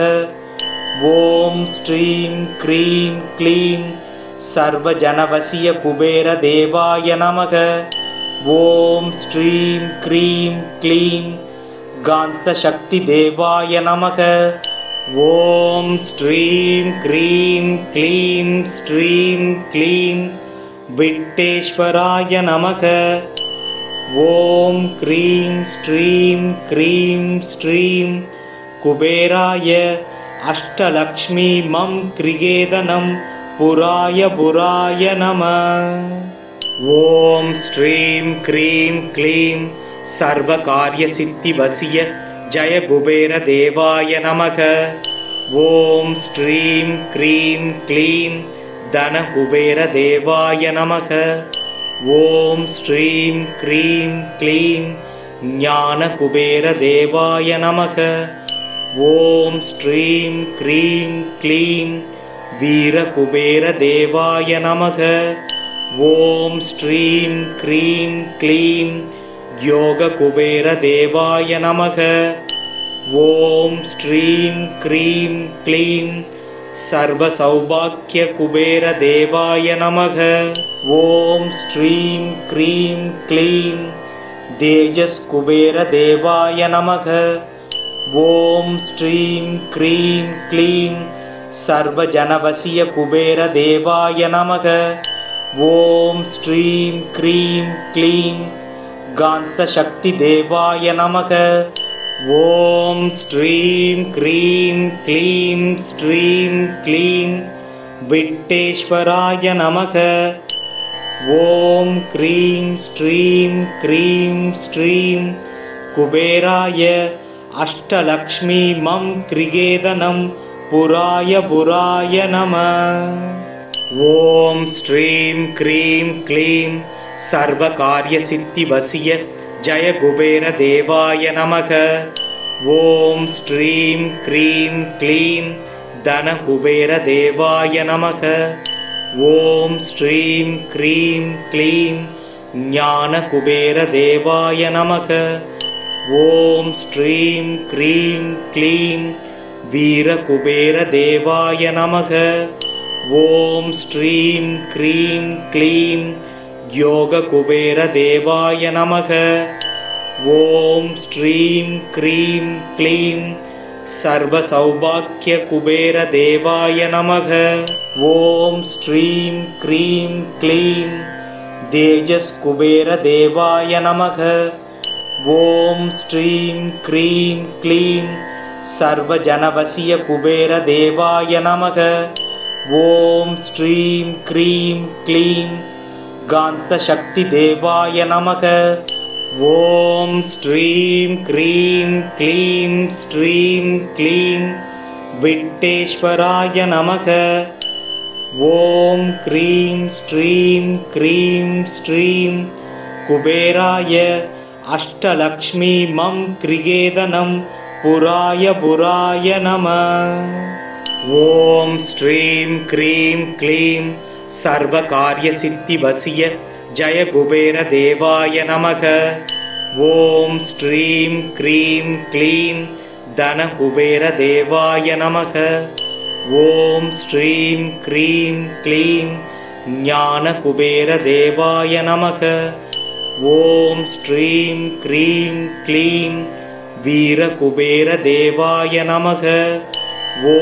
ॐ श्रीं क्रीं क्लीं सर्वजनवशीयकुबेरदेवाय नमः। ॐ श्रीं क्रीं क्लीं गान्तशक्तिदेवाय नमः। ॐ श्रीं क्रीं क्लीं श्रीं क्लीं विट्टेश्वराय नमः। ॐ क्रीं श्रीं क्रीं श्रीं कुबेराय अष्टलक्ष्मीमं क्रिगेदनं पुराय पुराय नमः। ॐ श्रीं क्रीं क्लीं सर्वकार्यसिद्धिवशीय जय कुबेरदेवाय नमः। ॐ श्रीं क्रीं क्लीं धनकुबेरदेवाय नमः। ॐ श्रीं क्रीं क्लीं ज्ञानकुबेरदेवाय नमः। ॐ श्रीं क्रीं क्लीं वीरकुबेरदेवाय नमः। ॐ श्रीं क्रीं क्लीं योगकुबेरदेवाय नमः। ॐ श्रीं क्रीं क्लीं सर्वसौभाग्यकुबेरदेवाय नमः। ॐ श्रीं क्रीं क्लीं तेजस्कुबेरदेवाय नमः। ॐ श्रीं क्रीं क्लीं सर्वजनवशीयकुबेरदेवाय नमः। ॐ श्रीं क्रीं क्लीं गान्तशक्तिदेवाय नमः। ॐ श्रीं क्रीं क्लीं श्रीं क्लीं विट्टेश्वराय नमः। ॐ क्रीं श्रीं क्रीं श्रीं कुबेराय अष्टलक्ष्मीमं क्रिगेदनं पुराय पुराय नमः। ॐ श्रीं क्रीं क्लीं सर्वकार्यसिद्धिवशीय जय कुबेरदेवाय नमः। ॐ श्रीं क्रीं क्लीं धनकुबेरदेवाय नमः। ॐ श्रीं क्रीं क्लीं ज्ञानकुबेरदेवाय नमः। ॐ श्रीं क्रीं क्लीं वीरकुबेरदेवाय नमः। ॐ श्रीं क्रीं क्लीं योगकुबेरदेवाय नमः। ॐ श्रीं क्रीं क्लीं सर्वसौभाग्यकुबेरदेवाय नमः। ॐ श्रीं क्रीं क्लीं तेजस्कुबेरदेवाय नमः। ॐ श्रीं क्रीं क्लीं सर्वजनवशीयकुबेरदेवाय नमः। ॐ श्रीं क्रीं क्लीं गान्तशक्तिदेवाय नमः। ॐ श्रीं क्रीं क्लीं श्रीं क्लीं विट्टेश्वराय नमः। ॐ क्रीं श्रीं क्रीं श्रीं कुबेराय अष्टलक्ष्मीमं क्रिगेदनं पुराय पुराय नमः। ॐ श्रीं क्रीं क्लीं सर्वकार्यसिद्धिवशीय जय कुबेरदेवाय नमः। ॐ श्रीं क्रीं क्लीं धनकुबेरदेवाय नमः। ॐ श्रीं क्रीं क्लीं ज्ञानकुबेरदेवाय नमः। ॐ श्रीं क्रीं क्लीं वीरकुबेरदेवाय नमः। ॐ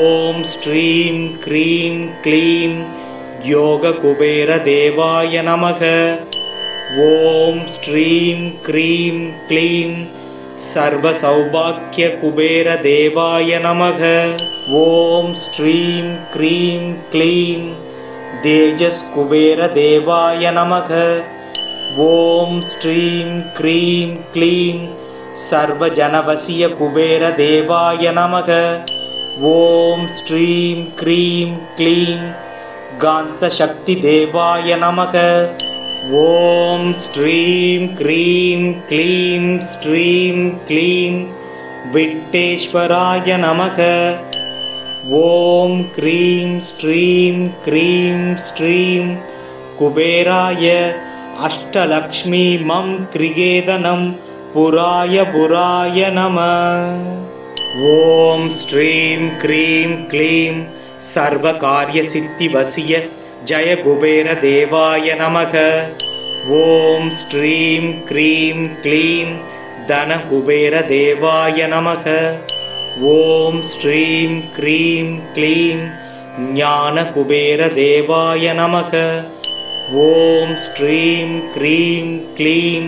श्रीं क्रीं क्लीं योगकुबेरदेवाय नमः। ॐ श्रीं क्रीं क्लीं सर्वसौभाग्यकुबेरदेवाय नमः। ॐ श्रीं क्रीं क्लीं तेजस्कुबेरदेवाय नमः। ॐ श्रीं क्रीं क्लीं सर्वजनवशीयकुबेरदेवाय नमः। ॐ श्रीं क्रीं क्लीं गान्तशक्तिदेवाय नमः। ॐ श्रीं क्रीं क्लीं श्रीं क्लीं विट्टेश्वराय नमः। ॐ क्रीं श्रीं क्रीं श्रीं कुबेराय अष्टलक्ष्मीमं क्रिगेदनं पुराय पुराय नमः। ॐ श्रीं क्रीं क्लीं सर्वकार्यसिद्धिवशीय जय कुबेरदेवाय नमः। ॐ श्रीं क्रीं क्लीं धनकुबेरदेवाय नमः। ॐ श्रीं क्रीं क्लीं ज्ञानकुबेरदेवाय नमः। ॐ श्रीं क्रीं क्लीं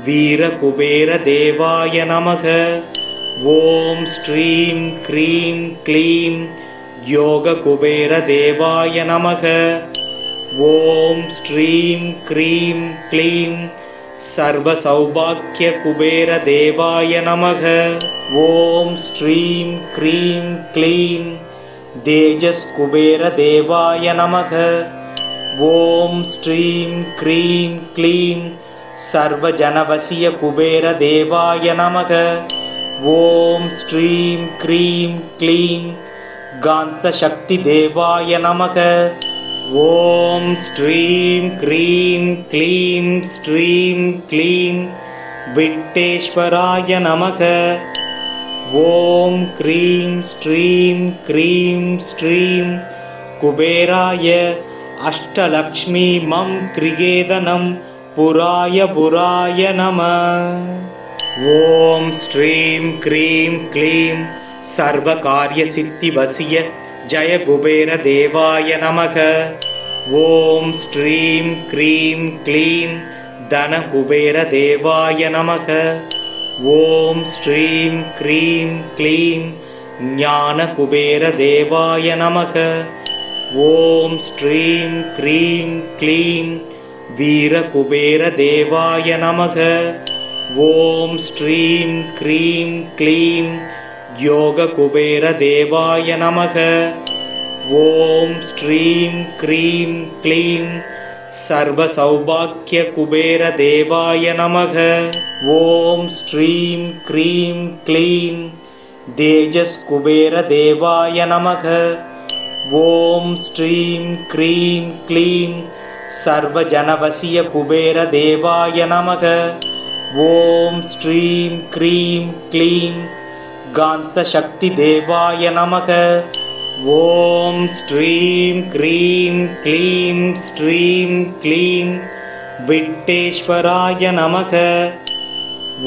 वीरकुबेरदेवाय नमः। ॐ श्रीं क्रीं क्लीं योगकुबेरदेवाय नमः। ॐ श्रीं क्रीं क्लीं सर्वसौभाग्यकुबेरदेवाय नमः। ॐ श्रीं क्रीं क्लीं तेजस्कुबेरदेवाय नमः। ॐ श्रीं क्रीं क्लीं सर्वजनवशीयकुबेरदेवाय नमः। ॐ श्रीं क्रीं क्लीं गान्तशक्तिदेवाय नमः। ॐ श्रीं क्रीं क्लीं श्रीं क्लीं विट्टेश्वराय नमः। ॐ क्रीं श्रीं क्रीं श्रीं कुबेराय अष्टलक्ष्मीमं क्रिगेदनं पुराय पुराय नमः। ॐ श्रीं क्रीं क्लीं सर्वकार्यसिद्धिवशीय जय कुबेरदेवाय नमः। ॐ श्रीं क्रीं क्लीं धनकुबेरदेवाय नमः। ॐ श्रीं क्रीं क्लीं ज्ञानकुबेरदेवाय नमः। ॐ श्रीं क्रीं क्लीं वीरकुबेरदेवाय नमः। ॐ श्रीं क्रीं क्लीं योगकुबेरदेवाय नमः। ॐ श्रीं क्रीं क्लीं सर्वसौभाग्यकुबेरदेवाय नमः। ॐ श्रीं क्रीं क्लीं तेजस्कुबेरदेवाय नमः। ॐ श्रीं क्रीं क्लीं सर्वजनवशीयकुबेरदेवाय नमः। ॐ श्रीं क्रीं क्लीं गान्तशक्तिदेवाय नमः। ॐ श्रीं क्रीं क्लीं श्रीं क्लीं विट्टेश्वराय नमः।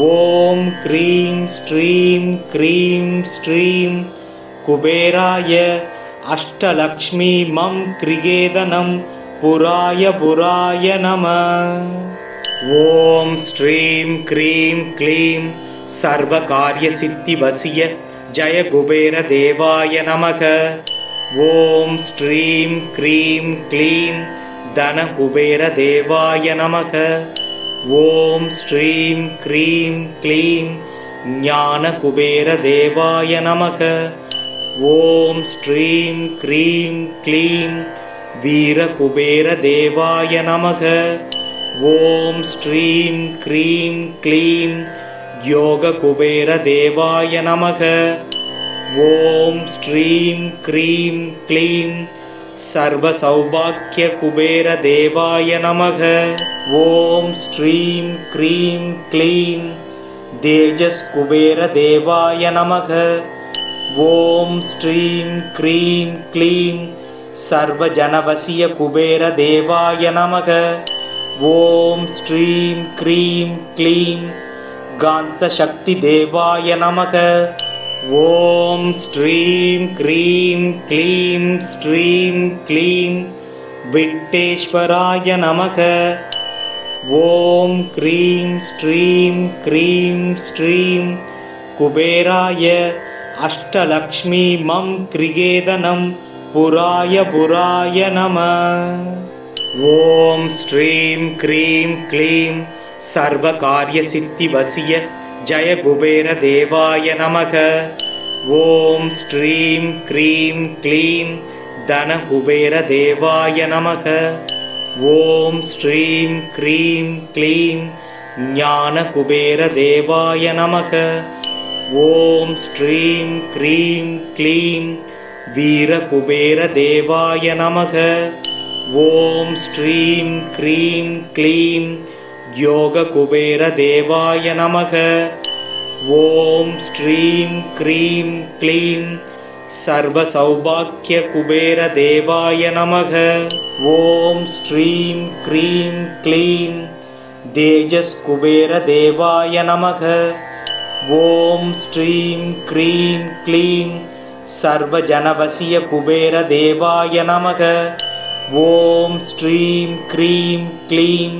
ॐ क्रीं श्रीं क्रीं श्रीं कुबेराय अष्टलक्ष्मी मं क्रियेदनं पुराय पुराय नमः। ॐ श्रीं क्रीं क्लीं सर्वकार्यसिद्धिवसिय जय कुबेरदेवाय नमः। ॐ श्रीं क्रीं क्लीं धनकुबेरदेवाय नमः। ॐ श्रीं क्रीं क्लीं ज्ञानकुबेरदेवाय नमः। ॐ श्रीं क्रीं क्लीं वीरकुबेरदेवाय नमः। ॐ श्रीं क्रीं क्लीं योगकुबेरदेवाय नमः। ॐ श्रीं क्रीं क्लीं सर्वसौभाग्यकुबेरदेवाय नमः। ॐ श्रीं क्रीं क्लीं तेजस्कुबेरदेवाय नमः। ॐ श्रीं क्रीं क्लीं सर्वजनवसीयकुबेरदेवाय नमः। ॐ श्रीं क्रीं क्लीं गान्तशक्तिदेवाय नमः। ॐ श्रीं क्रीं क्लीं श्रीं क्लीं विट्टेश्वराय नमः। ॐ क्रीं श्रीं क्रीं श्रीं कुबेराय अष्टलक्ष्मी मं क्रियेदनं पुराय पुराय नमः। ॐ श्रीं क्रीं क्लीं सर्वकार्यसिद्धिवसिय जय कुबेरदेवाय नमः। ॐ श्रीं क्रीं क्लीं धनकुबेरदेवाय नमः। ॐ श्रीं क्रीं क्लीं ज्ञानकुबेरदेवाय नमः। ॐ श्रीं क्रीं क्लीं वीरकुबेरदेवाय नमः। ॐ श्रीं क्रीं क्लीं योगकुबेरदेवाय नमः। ॐ श्रीं क्रीं क्लीं सर्वसौभाग्यकुबेरदेवाय नमः। ॐ श्रीं क्रीं क्लीं तेजस्कुबेरदेवाय नमः। ॐ श्रीं क्रीं क्लीं सर्वजनवसीयकुबेरदेवाय नमः। ॐ श्रीं क्रीं क्लीं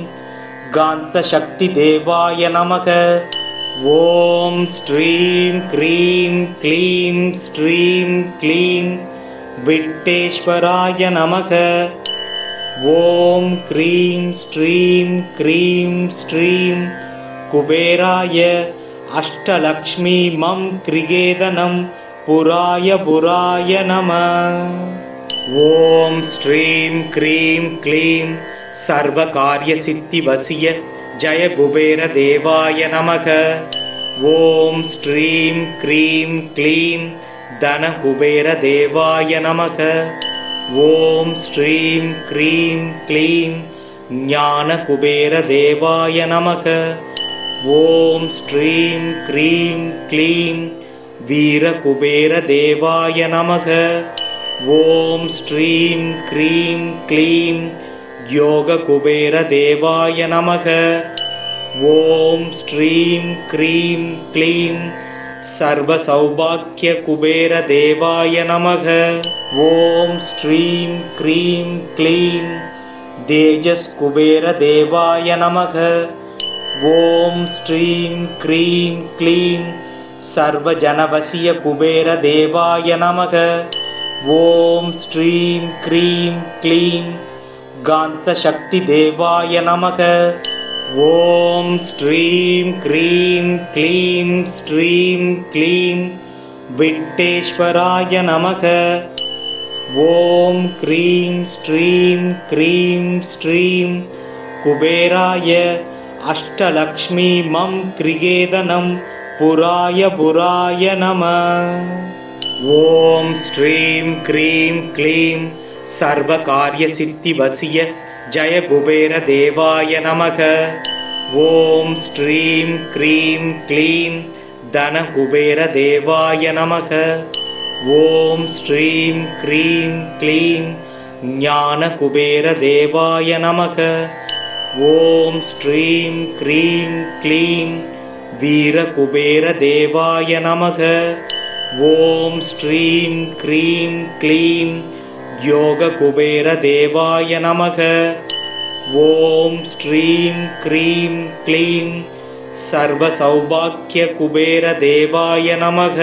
गान्तशक्तिदेवाय नमः। ॐ श्रीं क्रीं क्लीं श्रीं क्लीं विट्टेश्वराय नमः। ॐ क्रीं श्रीं क्रीं श्रीं कुबेराय अष्टलक्ष्मी मं क्रियेदनं पुराय पुराय नमः। ॐ श्रीं क्रीं क्लीं सर्वकार्यसिद्धिवसिय जय कुबेरदेवाय नमः। ॐ श्रीं क्रीं क्लीं धनकुबेरदेवाय नमः। ॐ श्रीं क्रीं क्लीं ज्ञानकुबेरदेवाय नमः। ॐ श्रीं क्रीं क्लीं वीरकुबेरदेवाय नमः। ॐ श्रीं क्रीं क्लीं योगकुबेरदेवाय नमः। ॐ श्रीं क्रीं क्लीं सर्वसौभाग्यकुबेरदेवाय नमः। ॐ श्रीं क्रीं क्लीं तेजस्कुबेरदेवाय नमः। ॐ श्रीं क्रीं क्लीं सर्वजनवसीयकुबेरदेवाय नमः। ॐ श्रीं क्रीं क्लीं गान्तशक्तिदेवाय नमः। ॐ श्रीं क्रीं क्लीं श्रीं क्लीं विट्टेश्वराय नमः। ॐ क्रीं श्रीं क्रीं श्रीं कुबेराय अष्टलक्ष्मी मं क्रियेदनं पुराय पुराय नमः। ॐ श्रीं क्रीं क्लीं सर्वकार्यसिद्धिवसिय जय कुबेरदेवाय नमः। ॐ श्रीं क्रीं क्लीं धनकुबेरदेवाय नमः। ॐ श्रीं क्रीं क्लीं ज्ञानकुबेरदेवाय नमः। ॐ श्रीं क्रीं क्लीं वीरकुबेरदेवाय नमः। ॐ श्रीं क्रीं क्लीं योगकुबेरदेवाय नमः। ॐ श्रीं क्रीं क्लीं सर्वसौभाग्यकुबेरदेवाय नमः।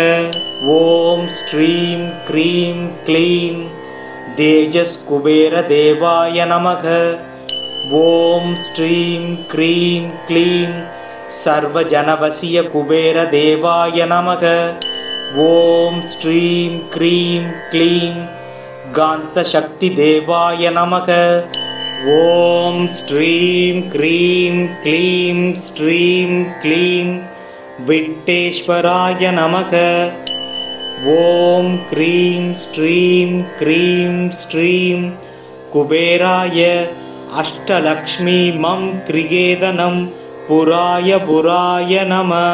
ॐ श्रीं क्रीं क्लीं तेजस्कुबेरदेवाय नमः। ॐ श्रीं क्रीं क्लीं सर्वजनवसीयकुबेरदेवाय नमः। ॐ श्रीं क्रीं क्लीं गान्तशक्तिदेवाय नमः। ॐ श्रीं क्रीं क्लीं श्रीं क्लीं विट्टेश्वराय नमः। ॐ क्रीं श्रीं क्रीं श्रीं कुबेराय अष्टलक्ष्मीमं क्रिगेदनं पुराय पुराय नमः।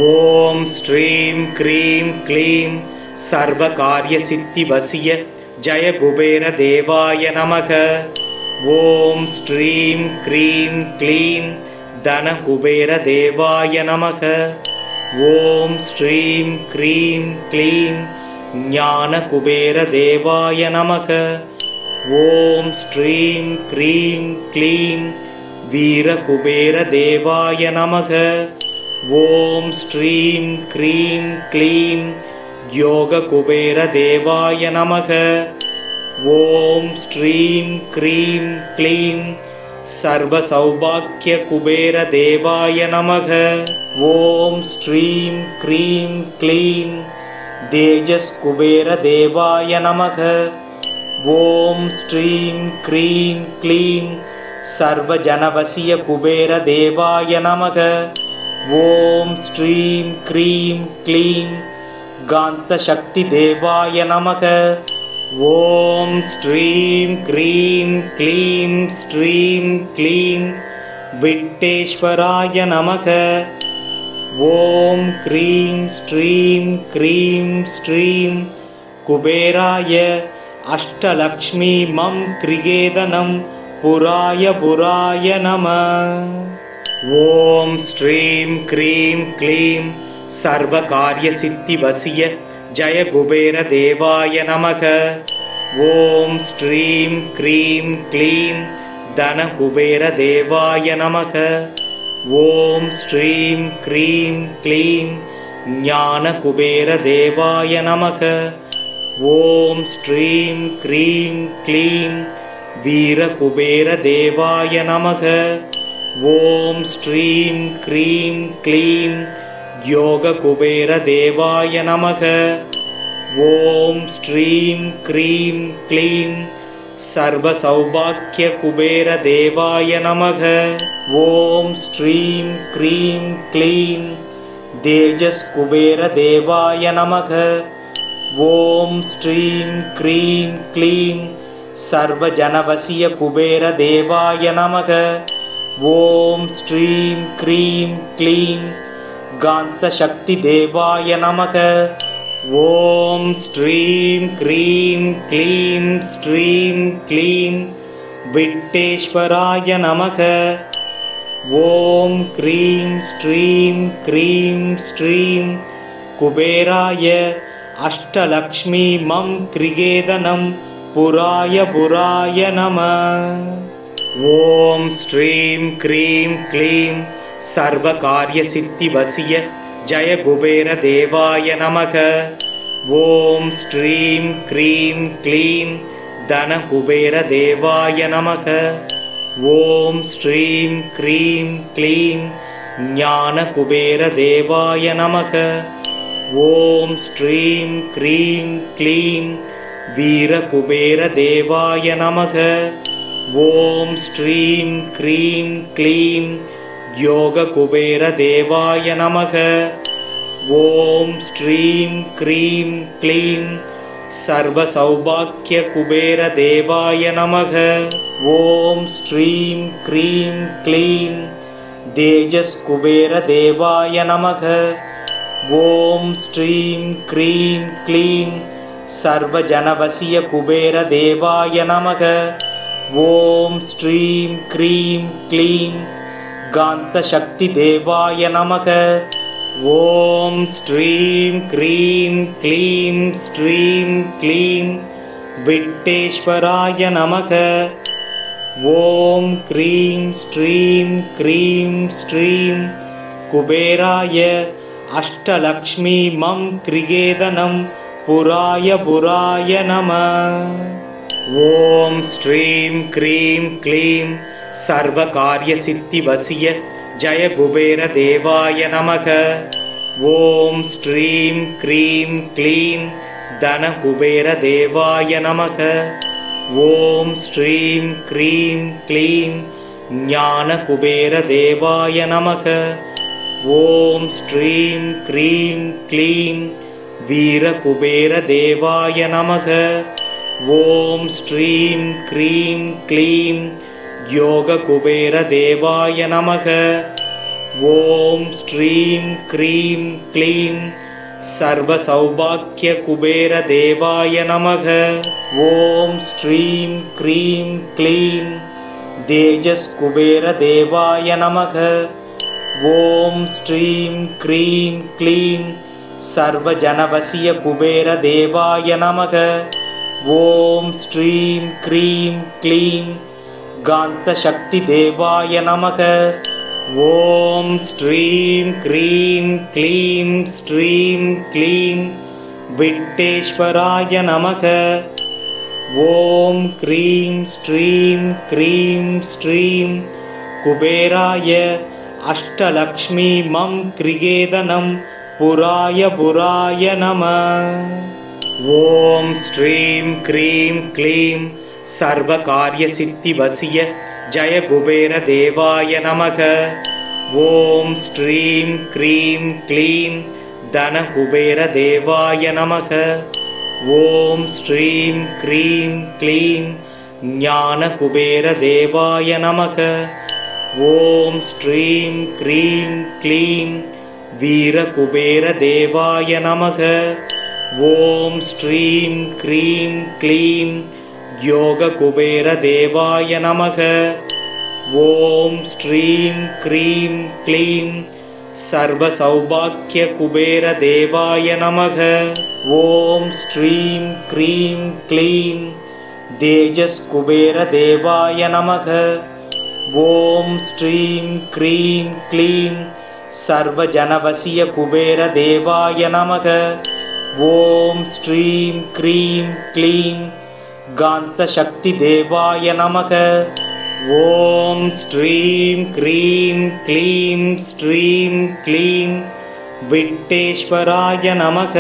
ॐ श्रीं क्रीं क्लीं सर्वकार्यसिद्धिवसीय जय कुबेरदेवाय नमः। ॐ श्रीं क्रीं क्लीं धनकुबेरदेवाय नमः। ॐ श्रीं क्रीं क्लीं ज्ञानकुबेरदेवाय नमः। ॐ श्रीं क्रीं क्लीं वीरकुबेरदेवाय नमः। ॐ श्रीं क्रीं क्लीं योगकुबेरदेवाय नमः। ॐ श्रीं क्रीं क्लीं सर्वसौभाग्यकुबेरदेवाय नमः। ॐ श्रीं क्रीं क्लीं तेजस्कुबेरदेवाय नमः। ॐ श्रीं क्रीं क्लीं सर्वजनवसीयकुबेरदेवाय नमः। ॐ श्रीं क्रीं क्लीं गान्तशक्तिदेवाय नमः। ॐ श्रीं क्रीं क्लीं श्रीं क्लीं विट्टेश्वराय नमः। ॐ क्रीं श्रीं क्रीं श्रीं कुबेराय अष्टलक्ष्मीमं क्रिगेदनं पुराय पुराय नमः। ॐ श्रीं क्रीं क्लीं सर्वकार्यसिद्धिवसीय जय कुबेरदेवाय नमः। ॐ श्रीं क्रीं क्लीं धनकुबेरदेवाय नमः। ॐ श्रीं क्रीं क्लीं ज्ञानकुबेरदेवाय नमः। ॐ श्रीं क्रीं क्लीं वीरकुबेरदेवाय नमः। ॐ श्रीं क्रीं क्लीं योगकुबेरदेवाय नमः। ॐ श्रीं क्रीं क्लीं सर्वसौभाग्यकुबेरदेवाय नमः। ॐ श्रीं क्रीं क्लीं तेजस्कुबेरदेवाय नमः। ॐ श्रीं क्रीं क्लीं सर्वजनवसीयकुबेरदेवाय नमः। ॐ श्रीं क्रीं क्लीं गान्तशक्तिदेवाय नमः। ॐ श्रीं क्रीं क्लीं श्रीं क्लीं विट्टेश्वराय नमः। ॐ क्रीं श्रीं क्रीं श्रीं कुबेराय अष्टलक्ष्मीमं क्रिगेदनं पुराय पुराय नमः। ॐ श्रीं क्रीं क्लीं सर्वकार्यसिद्धिवसीय जय कुबेरदेवाय नमः। ॐ श्रीं क्रीं क्लीं धनकुबेरदेवाय नमः। ॐ श्रीं क्रीं क्लीं ज्ञानकुबेरदेवाय नमः। ॐ श्रीं क्रीं क्लीं वीरकुबेरदेवाय नमः। ॐ श्रीं क्रीं क्लीं योगकुबेरदेवाय नमः। ॐ श्रीं क्रीं क्लीं सर्वसौभाग्यकुबेरदेवाय नमः। ॐ श्रीं क्रीं क्लीं तेजस्कुबेरदेवाय नमः। ॐ श्रीं क्रीं क्लीं सर्वजनवसीयकुबेरदेवाय नमः। ॐ श्रीं क्रीं क्लीं कान्तशक्तिदेवाय नमः। ॐ श्रीं क्रीं क्लीं श्रीं क्लीं विट्टेश्वराय नमः। ॐ क्रीं श्रीं क्रीं श्रीं कुबेराय अष्टलक्ष्मीमं क्रिगेदनं पुराय पुराय नमः। ॐ श्रीं क्रीं क्लीं सर्वकार्यसिद्धिवसिय जय कुबेरदेवाय नमः। ॐ श्रीं क्रीं क्लीं धनकुबेरदेवाय नमः। ॐ श्रीं क्रीं क्लीं ज्ञानकुबेरदेवाय नमः। ॐ श्रीं क्रीं क्लीं वीरकुबेरदेवाय नमः। ॐ श्रीं क्रीं क्लीं योगकुबेरदेवाय नमः। ॐ श्रीं क्रीं क्लीं सर्वसौभाग्यकुबेरदेवाय नमः। ॐ श्रीं क्रीं क्लीं तेजस्कुबेरदेवाय नमः। ॐ श्रीं क्रीं क्लीं सर्वजनवसीयकुबेरदेवाय नमः। ॐ श्रीं क्रीं क्लीं कान्तशक्तिदेवाय नमः। ॐ श्रीं क्रीं क्लीं श्रीं क्लीं विट्टेश्वराय नमः। ॐ क्रीं श्रीं क्रीं श्रीं कुबेराय अष्टलक्ष्मीमं क्रिगेदनं पुराय पुराय नमः। ॐ श्रीं क्रीं क्लीं सर्वकार्यसिद्धिवसिय जय कुबेरदेवाय नमः। ॐ श्रीं क्रीं क्लीं धनकुबेरदेवाय नमः। ॐ श्रीं क्रीं क्लीं ज्ञानकुबेरदेवाय नमः। ॐ श्रीं क्रीं क्लीं वीरकुबेरदेवाय नमः। ॐ श्रीं क्रीं क्लीं योगकुबेरदेवाय नमः। ॐ श्रीं क्रीं क्लीं सर्वसौभाग्यकुबेरदेवाय नमः। ॐ श्रीं क्रीं क्लीं तेजस्कुबेरदेवाय नमः। ॐ श्रीं क्रीं क्लीं सर्वजनवसीयकुबेरदेवाय नमः। ॐ श्रीं क्रीं क्लीं कान्तशक्तिदेवाय नमः। ॐ श्रीं क्रीं क्लीं श्रीं क्लीं विट्टेश्वराय नमः।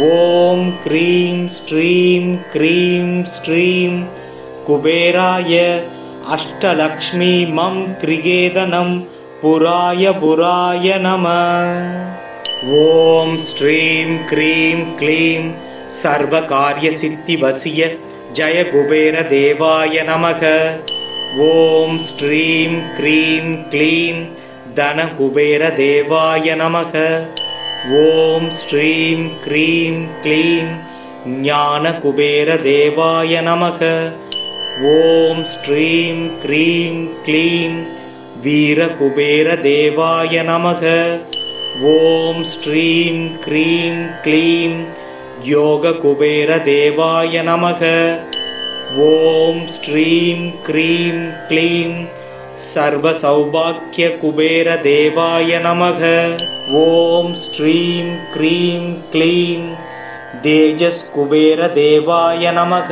ॐ क्रीं श्रीं क्रीं श्रीं कुबेराय अष्टलक्ष्मीमं क्रिगेदनं पुराय पुराय नमः। ॐ श्रीं क्रीं क्लीं सर्वकार्यसिद्धिवसिय जय कुबेरदेवाय नमः। ॐ श्रीं क्रीं क्लीं धनकुबेरदेवाय नमः। ॐ श्रीं क्रीं क्लीं ज्ञानकुबेरदेवाय नमः। ॐ श्रीं क्रीं क्लीं वीरकुबेरदेवाय नमः। ॐ श्रीं क्रीं क्लीं योगकुबेरदेवाय नमः। ॐ श्रीं क्रीं क्लीं सर्वसौभाग्यकुबेरदेवाय नमः। ॐ श्रीं क्रीं क्लीं तेजस्कुबेरदेवाय नमः।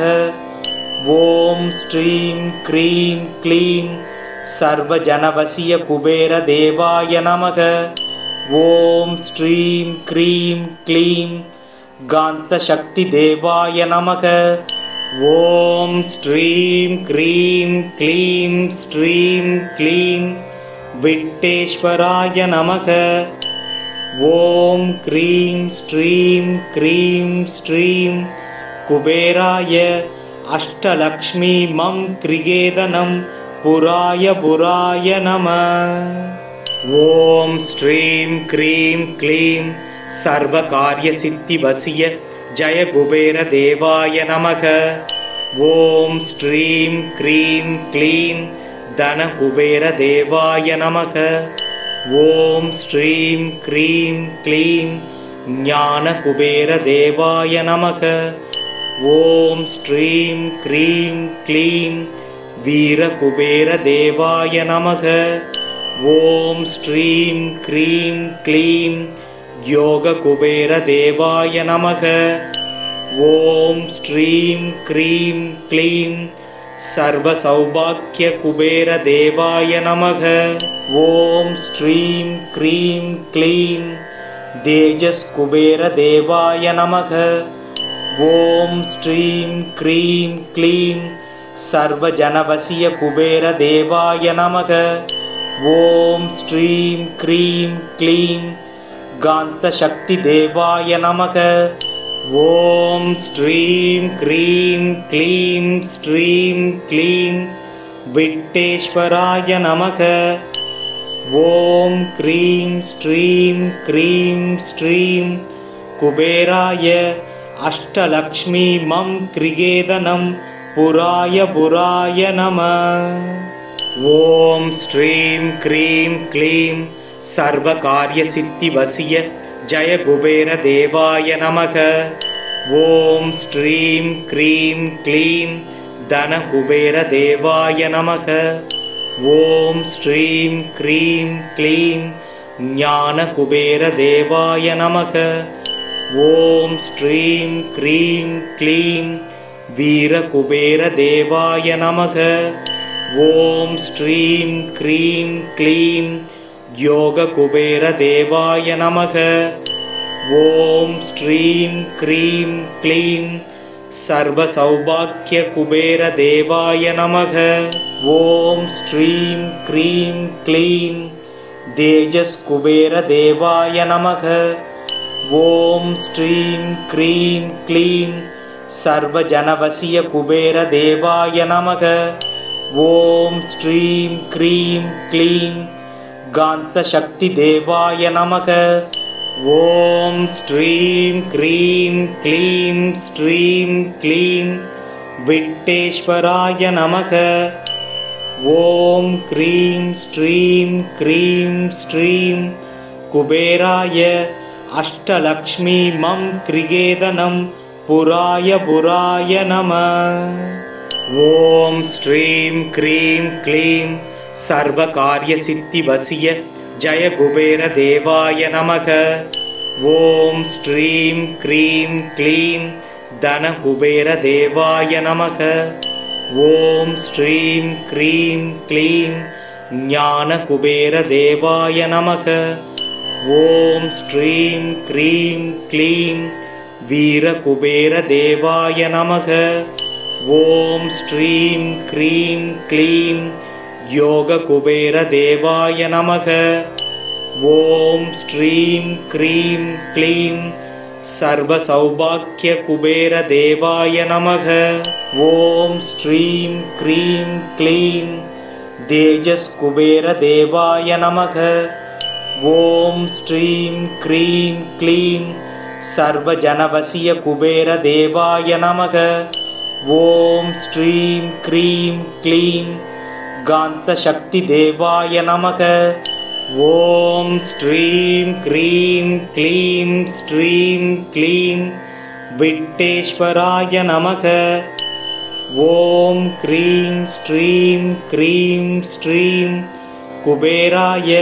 ॐ श्रीं क्रीं क्लीं सर्वजनवसीयकुबेरदेवाय नमः। ॐ श्रीं क्रीं क्लीं कान्तशक्तिदेवाय नमः। ॐ श्रीं क्रीं क्लीं श्रीं क्लीं विट्टेश्वराय नमः। ॐ क्रीं श्रीं क्रीं श्रीं कुबेराय अष्टलक्ष्मीमं क्रिगेदनं पुराय पुराय नमः। ॐ श्रीं क्रीं क्लीं सर्वकार्यसिद्धिवसिय जय कुबेरदेवाय नमः। ஓம் ஸ்ரீம் க்ரீம் க்ளீம் தனகுபேரதேவாய நமக. ஓம் ஸ்ரீம் க்ரீம் க்ளீம் ஞானகுபேரதேவாய நமக. ஓம் ஸ்ரீம் க்ரீம் க்ளீம் வீரகுபேரதேவாய நமக. ஓம் ஸ்ரீம் க்ரீம் க்ளீம் யோககுபேரதேவாய நமக. ஓம் ஸ்ரீம் க்ரீம் க்ளீம் சர்வசௌபாக்யகுபேரதேவாய நமக. ஓம் ஸ்ரீம் க்ரீம் க்ளீம் தேஜஸ்குபேரதேவாய நமக. ஓம் ஸ்ரீம் க்ரீம் க்ளீம் சர்வஜனவசிய குபேரதேவாய நமக. ஓம் ஸ்ரீம் க்ரீம் க்ளீம் காந்தசக்தி தேவாய நமக. ஓம் ஸ்ரீம் க்ரீம் க்ளீம் ஸ்ரீம் க்ளீம் விட்டேஸ்வராய நமக. ஓம் க்ரீம் ஸ்ரீம் க்ரீம் ஸ்ரீம் குபேராய அஷ்டலக்ஷ்மி மம் கிரிகேதனம் புராய புராய நம. ஓம் ஸ்ரீம் க்ரீம் க்ளீம் சர்வகாரியசித்திவசிய ஜய குபேரதேவாய நமக. ஓம் ஸ்ரீம் க்ரீம் க்ளீம் தனகுபேரதேவாய நமக. ஓம் ஸ்ரீம் க்ரீம் க்ளீம் ஞானகுபேரதேவாய நமக. ஓம் ஸ்ரீம் க்ரீம் க்ளீம் வீரகுபேரதேவாய நமக. ஓம் ஸ்ரீம் க்ரீம் க்ளீம் யோககுபேரதேவாய நமக. ஓம் ஸ்ரீம் க்ரீம் க்ளீம் சர்வசௌபாக்யகுபேரதேவாய நமக. ஓம் ஸ்ரீம் க்ரீம் க்ளீம் தேஜஸ்குபேரதேவாய நமக. ஓம் ஸ்ரீம் க்ரீம் க்ளீம் சர்வஜனவசிய குபேரதேவாய நமக. ஓம் ஸ்ரீம் க்ரீம் க்ளீம் காந்தசக்தி தேவாய நமக. ஓம் ஸ்ரீம் க்ரீம் க்ளீம் ஸ்ரீம் க்ளீம் விட்டேஸ்வராய நமக. ஓம் க்ரீம் ஸ்ரீம் க்ரீம் ஸ்ரீம் குபேராய அஷ்டலக்ஷ்மி மம் கிரிகேதனம் புராய புராய நம. ஓம் ஸ்ரீம் க்ரீம் க்ளீம் சர்வகாரியசித்திவசிய ஜய குபேரதேவாய நமக. ஓம் ஸ்ரீம் க்ரீம் க்ளீம் தனகுபேரதேவாய நமக. ஓம் ஸ்ரீம் க்ரீம் க்ளீம் ஞானகுபேரதேவாய நமக. ஓம் ஸ்ரீம் க்ரீம் க்ளீம் வீரகுபேரதேவாய நமக. ஓம் ஸ்ரீம் க்ரீம் க்ளீம் யோககுபேரதேவாய நமக. ஓம் ஸ்ரீம் க்ரீம் க்ளீம் சர்வசௌபாக்யகுபேரதேவாய நமக. ஓம் ஸ்ரீம் க்ரீம் க்ளீம் தேஜஸ்குபேரதேவாய நமக. ஓம் ஸ்ரீம் க்ரீம் க்ளீம் சர்வஜனவசிய குபேரதேவாய நமக. ஓம் ஸ்ரீம் க்ரீம் க்ளீம் காந்தசக்தி தேவாய நமக. ஓம் ஸ்ரீம் க்ரீம் க்ளீம் ஸ்ரீம் க்ளீம் விட்டேஸ்வராய நமக. ஓம் க்ரீம் ஸ்ரீம் க்ரீம் ஸ்ரீம் குபேராய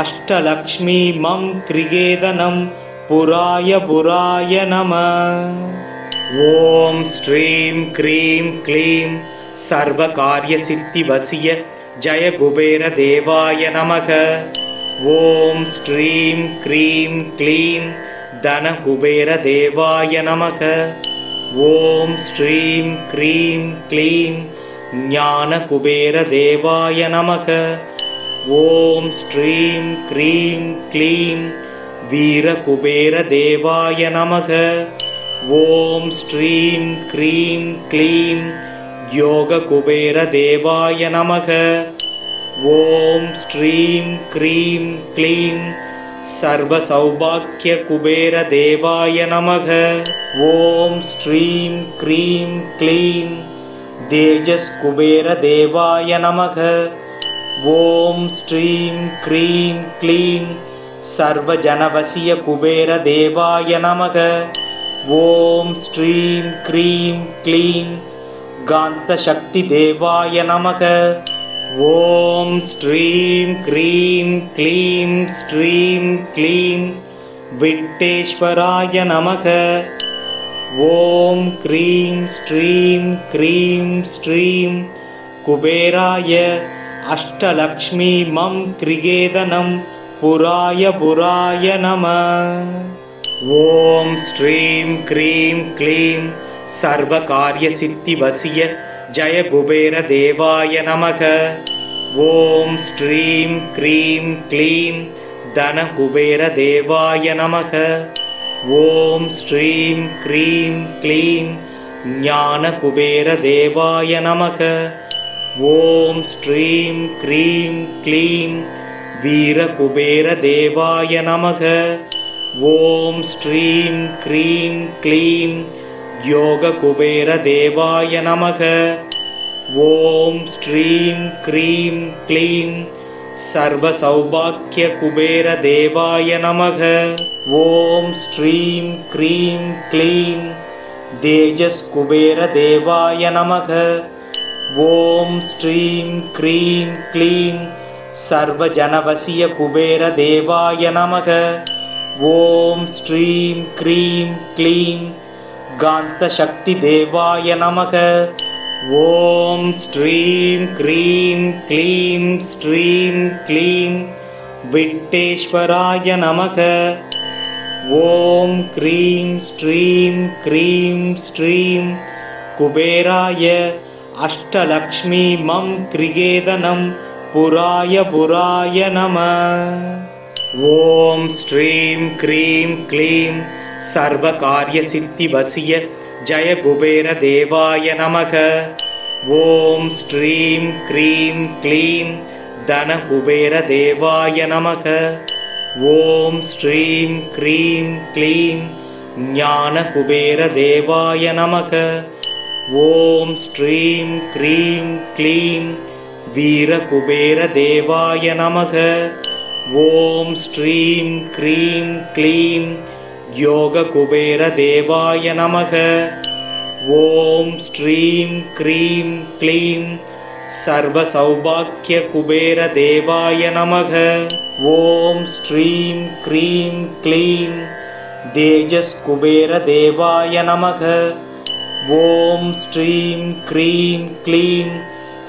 அஷ்டலக்ஷ்மி மம் கிரிகேதனம் புராய புராய நம. ஓம் ஸ்ரீம் க்ரீம் க்ளீம் சர்வகாரியசித்திவசிய ஜய குபேரதேவாய நமக. ஓம் ஸ்ரீம் க்ரீம் க்ளீம் தனகுபேரதேவாய நமக. ஓம் ஸ்ரீம் க்ரீம் க்ளீம் ஞானகுபேரதேவாய நமக. ஓம் ஸ்ரீம் க்ரீம் க்ளீம் வீரகுபேரதேவாய நமக. ஓம் ஸ்ரீம் க்ரீம் க்ளீம் யோககுபேரதேவாய நமக. ஓம் ஸ்ரீம் க்ரீம் க்ளீம் सर्वसौभाग्यकुबेरदेवाय नमः। ॐ श्रीं क्रीं क्लीं तेजस्कुबेरदेवाय नमः। ॐ श्रीं क्रीं क्लीं सर्वजनवशीयकुबेरदेवाय नमः। ॐ श्रीं क्रीं क्लीं गान्तशक्तिदेवाय नमः। ॐ श्रीं क्रीं क्लीं श्रीं क्लीं विट्टेश्वराय नमः। ॐ क्रीं श्रीं क्रीं श्रीं कुबेराय अष्टलक्ष्मी मम क्रिगेदनं पुराय पुराय नमः। ॐ श्रीं क्रीं क्लीं सर्वकार्यसिद्धिवशीय जय कुबेरदेवाय नमः। ॐ श्रीं क्रीं क्लीं धनकुबेरदेवाय नमः। ॐ श्रीं क्रीं क्लीं ज्ञानकुबेरदेवाय नमः। ॐ श्रीं क्रीं क्लीं वीरकुबेरदेवाय नमः। ॐ श्रीं क्रीं क्लीं योगकुबेरदेवाय नमः। ॐ श्रीं क्रीं क्लीं सर्वसौभाग्यकुबेरदेवाय नमः। ॐ श्रीं क्रीं क्लीं तेजस्कुबेरदेवाय नमः। ॐ श्रीं क्रीं क्लीं सर्वजनवशीयकुबेरदेवाय नमः। ॐ श्रीं क्रीं क्लीं गान्तशक्तिदेवाय नमः। ॐ श्रीं क्रीं क्लीं श्रीं क्लीं विट्टेश्वराय नमः। ॐ क्रीं श्रीं क्रीं श्रीं कुबेराय अष्टलक्ष्मी मम क्रिगेदनं पुराय पुराय नमः। ॐ श्रीं क्रीं क्लीं सर्वकार्यसिद्धिवशीय जय कुबेरदेवाय नमः। ॐ श्रीं क्रीं क्लीं धनकुबेरदेवाय नमः। ॐ श्रीं क्रीं क्लीं ज्ञानकुबेरदेवाय नमः। ॐ श्रीं क्रीं क्लीं वीरकुबेरदेवाय नमः। ॐ श्रीं क्रीं क्लीं योगकुबेरदेवाय नमः। ॐ श्रीं क्रीं क्लीं सर्वसौभाग्यकुबेरदेवाय नमः। ॐ श्रीं क्रीं क्लीं तेजस्कुबेरदेवाय नमः। ॐ श्रीं क्रीं क्लीं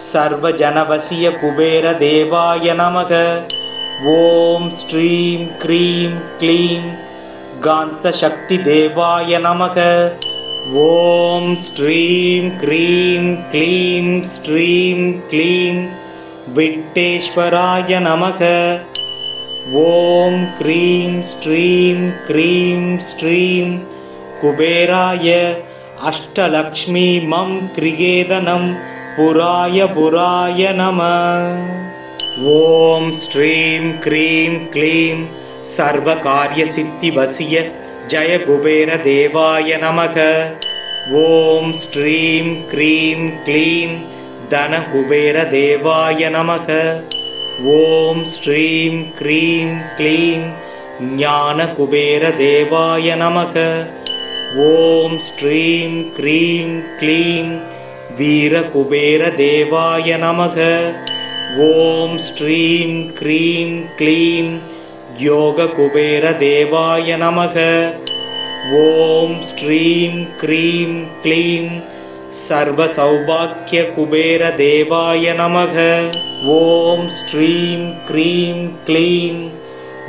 सर्वजनवशीयकुबेरदेवाय नमः। ॐ श्रीं क्रीं क्लीं गान्तशक्तिदेवाय नमः। ॐ श्रीं क्रीं क्लीं श्रीं क्लीं विट्टेश्वराय नमः। ॐ क्रीं श्रीं क्रीं श्रीं कुबेराय अष्टलक्ष्मी मम क्रिगेदनं पुराय पुराय नमः। ॐ श्रीं क्रीं क्लीं सर्वकार्यसिद्धिवशीय जय कुबेरदेवाय नमः। ॐ श्रीं क्रीं क्लीं धनकुबेरदेवाय नमः। ॐ श्रीं क्रीं क्लीं ज्ञानकुबेरदेवाय नमः। ॐ श्रीं क्रीं क्लीं वीरकुबेरदेवाय नमः। ॐ श्रीं क्रीं क्लीं योगकुबेरदेवाय नमः। ॐ श्रीं क्रीं क्लीं सर्वसौभाग्यकुबेरदेवाय नमः। ॐ श्रीं क्रीं क्लीं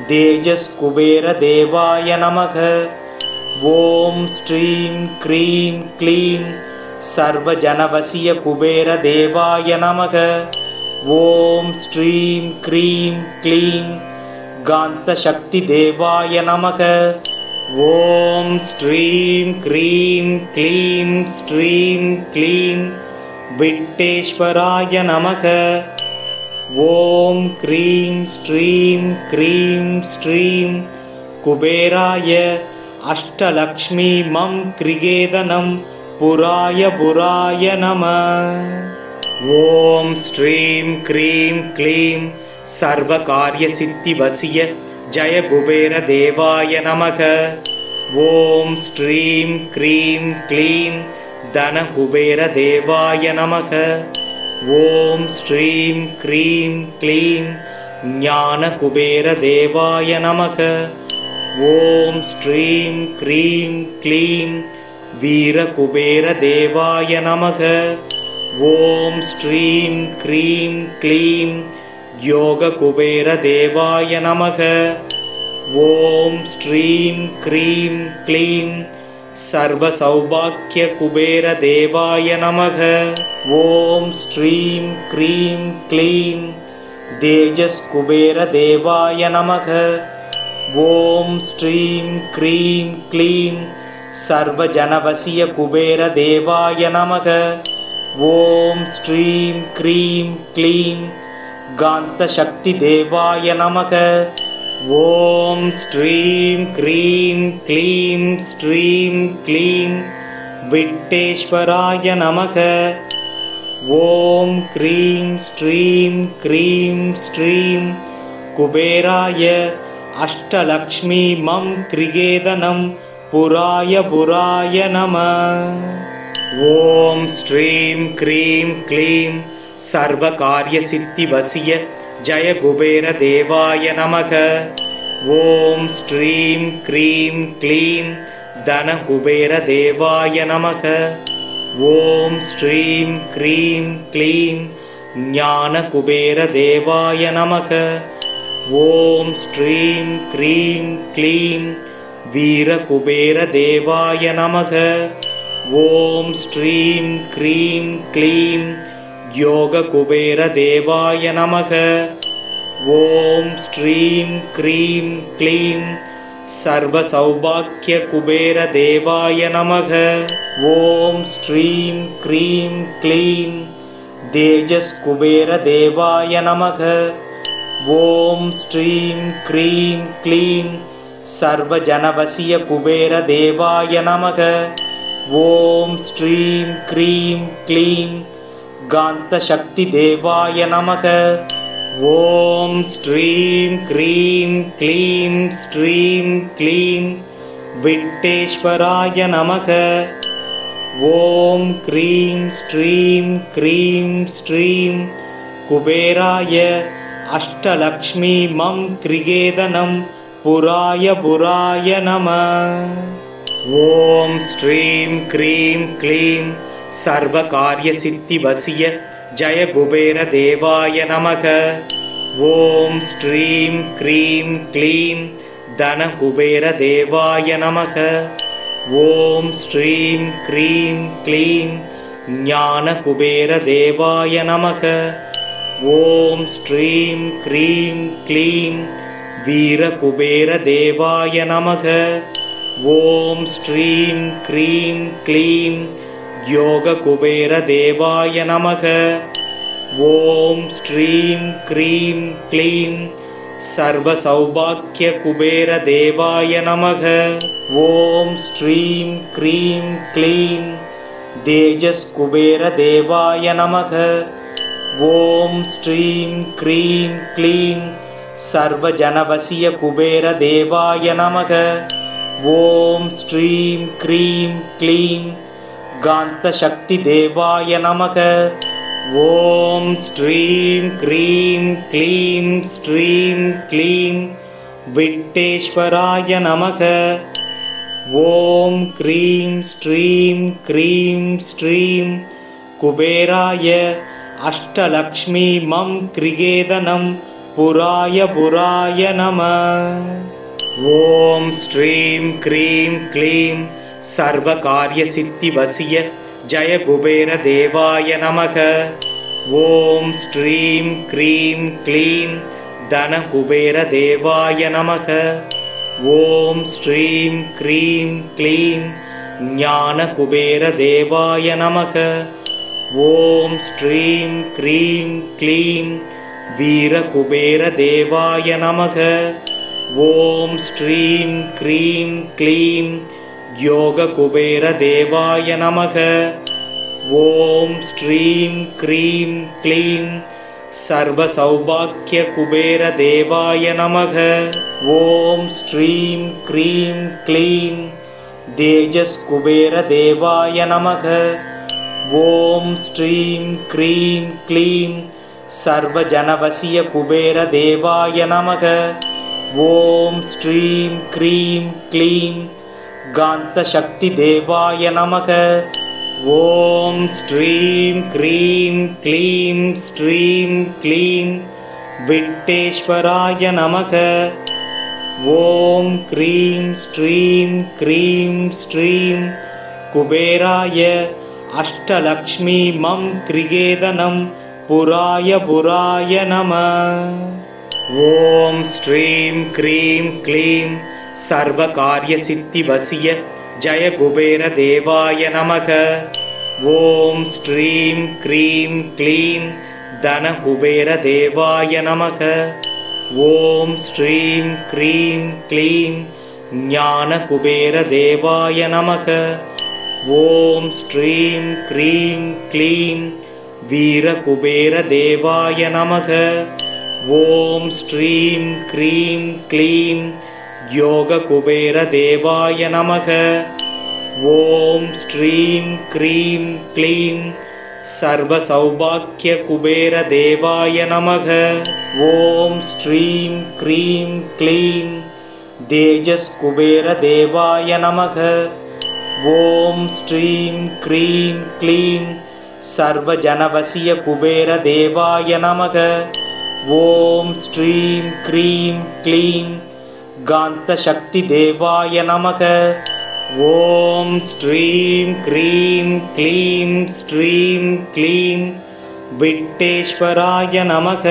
तेजस्कुबेरदेवाय नमः। ॐ श्रीं क्रीं क्लीं सर्वजनवशीयकुबेरदेवाय नमः। ॐ श्रीं क्रीं क्लीं गान्तशक्तिदेवाय नमः। ॐ श्रीं क्रीं क्लीं श्रीं क्लीं विट्टेश्वराय नमः। ॐ क्रीं श्रीं क्रीं श्रीं कुबेराय अष्टलक्ष्मी मं क्रिगेदनं पुराय पुराय नमः। ॐ श्रीं क्रीं क्लीं सर्वकार्यसिद्धिवसिय जय कुबेरदेवाय नमः। ॐ श्रीं क्रीं क्लीं धनकुबेरदेवाय नमः। ॐ श्रीं क्रीं क्लीं ज्ञानकुबेरदेवाय नमः। ॐ श्रीं क्रीं क्लीं वीरकुबेरदेवाय नमः। ॐ श्रीं क्रीं क्लीं योगकुबेरदेवाय नमः। ॐ श्रीं क्रीं क्लीं सर्वसौभाग्यकुबेरदेवाय नमः। ॐ श्रीं क्रीं क्लीं तेजस्कुबेरदेवाय नमः। ॐ श्रीं क्रीं क्लीं सर्वजनवसीयकुबेरदेवाय नमः। ॐ श्रीं क्रीं क्लीं गान्तशक्तिदेवाय नमः। ॐ श्रीं क्रीं क्लीं श्रीं क्लीं विट्टेश्वराय नमः। ॐ क्रीं श्रीं क्रीं श्रीं कुबेराय अष्टलक्ष्मी मं क्रिगेदनं पुराय पुराय नमः। ॐ श्रीं क्रीं क्लीं सर्वकार्यसिद्धिवसिय जय कुबेरदेवाय नमः। ॐ श्रीं क्रीं क्लीं धनकुबेरदेवाय नमः। ॐ श्रीं क्रीं क्लीं ज्ञानकुबेरदेवाय नमः। ॐ श्रीं क्रीं क्लीं वीरकुबेरदेवाय नमः। ॐ श्रीं क्रीं क्लीं योगकुबेरदेवाय नमः। ॐ श्रीं क्रीं क्लीं सर्वसौभाग्यकुबेरदेवाय नमः। ॐ श्रीं क्रीं क्लीं तेजस्कुबेरदेवाय नमः। ॐ श्रीं क्रीं क्लीं सर्वजनवसीयकुबेरदेवाय नमः। ॐ श्रीं क्रीं क्लीं गान्तशक्तिदेवाय नमः। ॐ श्रीं क्रीं क्लीं श्रीं क्लीं विट्टेश्वराय नमः। ॐ क्रीं श्रीं क्रीं श्रीं कुबेराय अष्टलक्ष्मी मं क्रिगेदनं पुराय पुराय नमः। ॐ श्रीं क्रीं क्लीं सर्वकार्यसिद्धिवसिय जय कुबेरदेवाय नमः। ॐ श्रीं क्रीं क्लीं धनकुबेरदेवाय नमः। ॐ श्रीं क्रीं क्लीं ज्ञानकुबेरदेवाय नमः। ॐ श्रीं क्रीं क्लीं वीरकुबेरदेवाय नमः। ॐ श्रीं क्रीं क्लीं योगकुबेरदेवाय नमः। ॐ श्रीं क्रीं क्लीं सर्वसौभाग्यकुबेरदेवाय नमः। ॐ श्रीं क्रीं क्लीं तेजस्कुबेरदेवाय नमः। ॐ श्रीं क्रीं क्लीं सर्वजनवसीयकुबेरदेवाय नमः। ॐ श्रीं क्रीं क्लीं गान्तशक्तिदेवाय नमः। ॐ श्रीं क्रीं क्लीं श्रीं क्लीं विट्टेश्वराय नमः। ॐ क्रीं श्रीं क्रीं श्रीं कुबेराय अष्टलक्ष्मी मं क्रिगेदनं पुराय पुराय नमः। ॐ श्रीं क्रीं क्लीं सर्वकार्यसिद्धिवसिय जय कुबेरदेवाय नमः। ॐ श्रीं क्रीं क्लीं धनकुबेरदेवाय नमः। ॐ श्रीं क्रीं क्लीं ज्ञानकुबेरदेवाय नमः। ॐ श्रीं क्रीं क्लीं वीरकुबेरदेवाय नमः। ॐ श्रीं क्रीं क्लीं योगकुबेरदेवाय नमः। ॐ श्रीं क्रीं क्लीं सर्वसौभाग्यकुबेरदेवाय नमः। ॐ श्रीं क्रीं क्लीं तेजस्कुबेरदेवाय नमः। ॐ श्रीं क्रीं क्लीं सर्वजनवशीयकुबेरदेवाय नमः। ॐ श्रीं क्रीं क्लीं गान्तशक्तिदेवाय नमः। ॐ श्रीं क्रीं क्लीं श्रीं क्लीं विट्टेश्वराय नमः। ॐ क्रीं श्रीं क्रीं श्रीं कुबेराय अष्टलक्ष्मीमं क्रिगेदनं पुराय पुराय नमः। ॐ श्रीं क्रीं क्लीं सर्वकार्यसिद्धिवशीय जय कुबेरदेवाय नमः। ॐ श्रीं क्रीं क्लीं धनकुबेरदेवाय नमः। ॐ श्रीं क्रीं क्लीं ज्ञानकुबेरदेवाय नमः। ॐ श्रीं क्रीं क्लीं वीरकुबेरदेवाय नमः। ॐ श्रीं क्रीं क्लीं योगकुबेरदेवाय नमः। ॐ श्रीं क्रीं क्लीं सर्वसौभाग्यकुबेरदेवाय नमः। ॐ श्रीं क्रीं क्लीं तेजस्कुबेरदेवाय नमः। ॐ श्रीं क्रीं क्लीं सर्वजनवशीयकुबेरदेवाय नमः। ॐ श्रीं क्रीं क्लीं गान्तशक्तिदेवाय नमः। ॐ श्रीं क्रीं क्लीं श्रीं क्लीं विट्टेश्वराय नमः।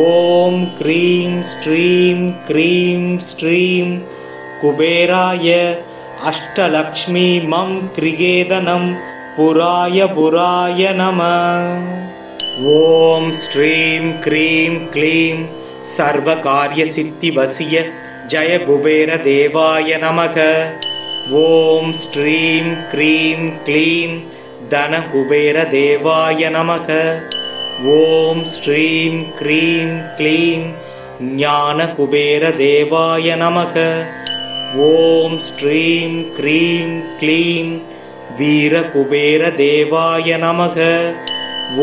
ॐ क्रीं श्रीं क्रीं श्रीं कुबेराय अष्टलक्ष्मीमं क्रिगेदनं पुराय पुराय नमः। ॐ श्रीं क्रीं क्लीं सर्वकार्यसिद्धिवशीय जय कुबेरदेवाय नमः। ॐ श्रीं क्रीं क्लीं धनकुबेरदेवाय नमः। ॐ श्रीं क्रीं क्लीं ज्ञानकुबेरदेवाय नमः। ॐ श्रीं क्रीं क्लीं वीरकुबेरदेवाय नमः।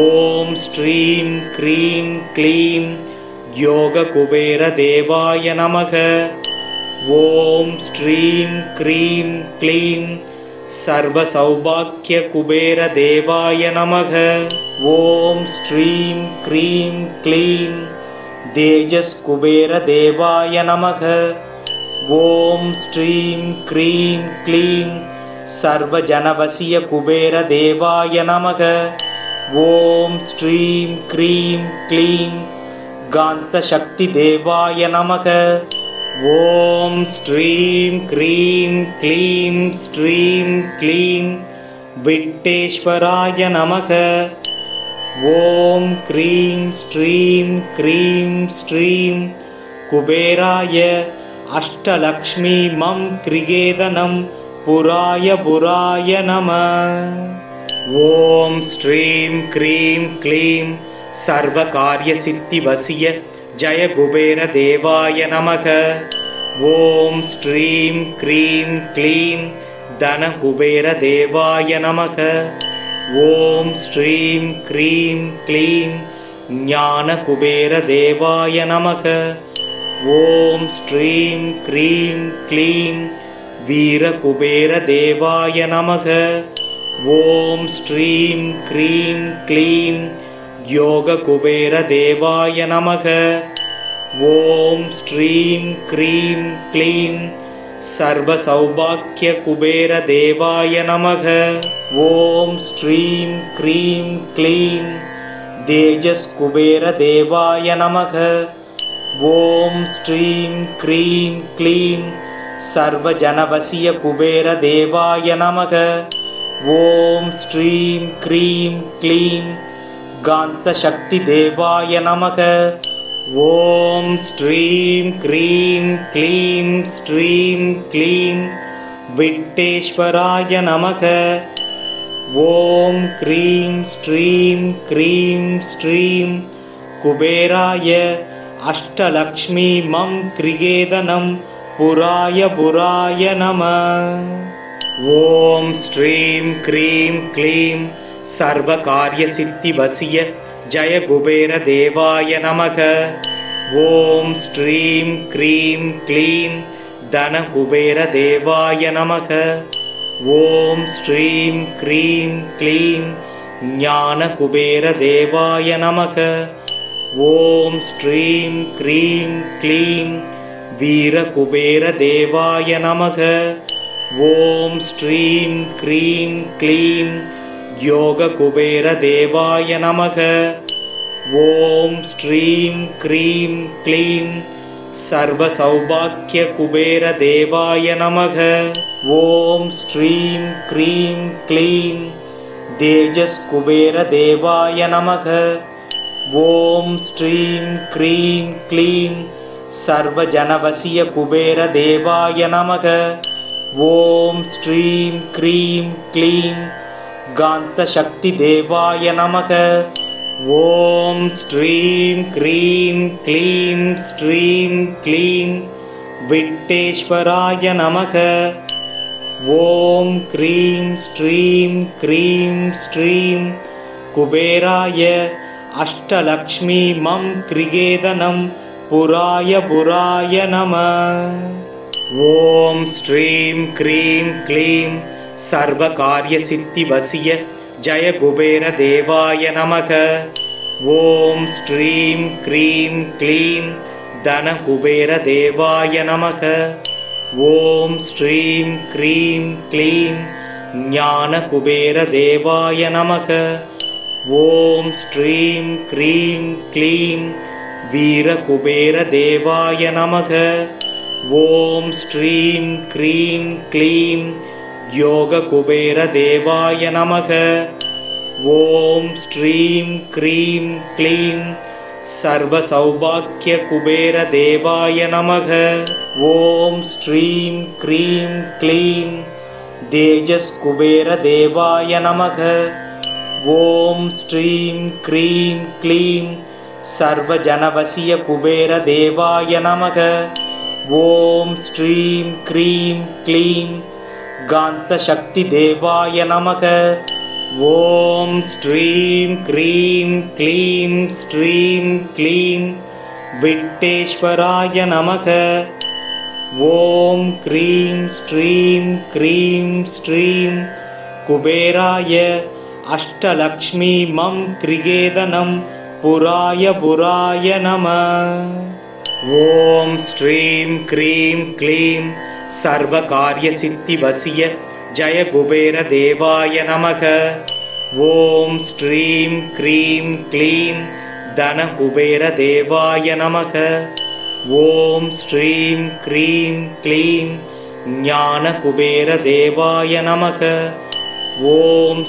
ॐ श्रीं क्रीं क्लीं योगकुबेरदेवाय नमः। ॐ श्रीं क्रीं क्लीं सर्वसौभाग्यकुबेरदेवाय नमः। ॐ श्रीं क्रीं क्लीं तेजस्कुबेरदेवाय नमः। ॐ श्रीं क्रीं क्लीं सर्वजनवशीयकुबेरदेवाय नमः। ॐ श्रीं क्रीं क्लीं गान्तशक्तिदेवाय नमः। ॐ श्रीं क्रीं क्लीं श्रीं क्लीं विट्टेश्वराय नमः। ॐ क्रीं श्रीं क्रीं श्रीं कुबेराय अष्टलक्ष्मीमं क्रिगेदनं पुराय पुराय नमः। ॐ श्रीं क्रीं क्लीं सर्वकार्यसिद्धिवशीय जय कुबेरदेवाय नमः। ॐ श्रीं क्रीं क्लीं धनकुबेरदेवाय नमः। ॐ श्रीं क्रीं क्लीं ज्ञानकुबेरदेवाय नमः। ॐ श्रीं क्रीं क्लीं वीरकुबेरदेवाय नमः। ॐ श्रीं क्रीं क्लीं योगकुबेरदेवाय नमः। ॐ श्रीं क्रीं क्लीं सर्वसौभाग्यकुबेरदेवाय नमः। ॐ श्रीं क्रीं क्लीं तेजस्कुबेरदेवाय नमः। ॐ श्रीं क्रीं क्लीं सर्वजनवशीयकुबेरदेवाय नमः। ॐ श्रीं क्रीं क्लीं गान्तशक्तिदेवाय नमः। ॐ श्रीं क्रीं क्लीं श्रीं क्लीं विट्टेश्वराय नमः। ॐ क्रीं श्रीं क्रीं श्रीं कुबेराय अष्टलक्ष्मी मं क्रिगेदनं पुराय पुराय नमः। ॐ श्रीं क्रीं क्लीं सर्वकार्यसिद्धिवसिय जय कुबेरदेवाय नमः। ॐ श्रीं क्रीं क्लीं धनकुबेरदेवाय नमः। ॐ श्रीं क्रीं क्लीं ज्ञानकुबेरदेवाय नमः। ॐ श्रीं क्रीं क्लीं वीरकुबेरदेवाय नमः। ॐ श्रीं क्रीं क्लीं योगकुबेरदेवाय नमः। ॐ श्रीं क्रीं क्लीं सर्वसौभाग्यकुबेरदेवाय नमः। ॐ श्रीं क्रीं क्लीं तेजस्कुबेरदेवाय नमः। ॐ श्रीं क्रीं क्लीं सर्वजनवसीयकुबेरदेवाय नमः। ॐ श्रीं क्रीं क्लीं गान्तशक्तिदेवाय नमः। ॐ श्रीं क्रीं क्लीं श्रीं क्लीं विट्टेश्वराय नमः। ॐ क्रीं श्रीं क्रीं श्रीं कुबेराय अष्टलक्ष्मी मं क्रिगेदनं पुराय पुराय नमः। ॐ श्रीं क्रीं क्लीं सर्वकार्यसिद्धिवसिय जय कुबेरदेवाय नमः। ॐ श्रीं क्रीं क्लीं धनकुबेरदेवाय नमः। ॐ श्रीं क्रीं क्लीं ज्ञानकुबेरदेवाय नमः। ॐ श्रीं क्रीं क्लीं वीरकुबेरदेवाय नमः। ॐ श्रीं क्रीं क्लीं योगकुबेरदेवाय नमः। ॐ श्रीं क्रीं क्लीं सर्वसौभाग्यकुबेरदेवाय नमः। ॐ श्रीं क्रीं क्लीं तेजस्कुबेरदेवाय नमः। ॐ श्रीं क्रीं क्लीं सर्वजनवसीयकुबेरदेवाय नमः। ॐ श्रीं क्रीं क्लीं गान्तशक्तिदेवाय नमः। ॐ श्रीं क्रीं क्लीं श्रीं क्लीं विट्टेश्वराय नमः। ॐ क्रीं श्रीं क्रीं श्रीं कुबेराय अष्टलक्ष्मी मं क्रिगेदनं पुराय पुराय नमः। ॐ श्रीं क्रीं क्लीं सर्वकार्यसिद्धिवसिय जय कुबेरदेवाय नमः। ॐ श्रीं क्रीं क्लीं धनकुबेरदेवाय नमः। ॐ श्रीं क्रीं क्लीं ज्ञानकुबेरदेवाय नमः। ॐ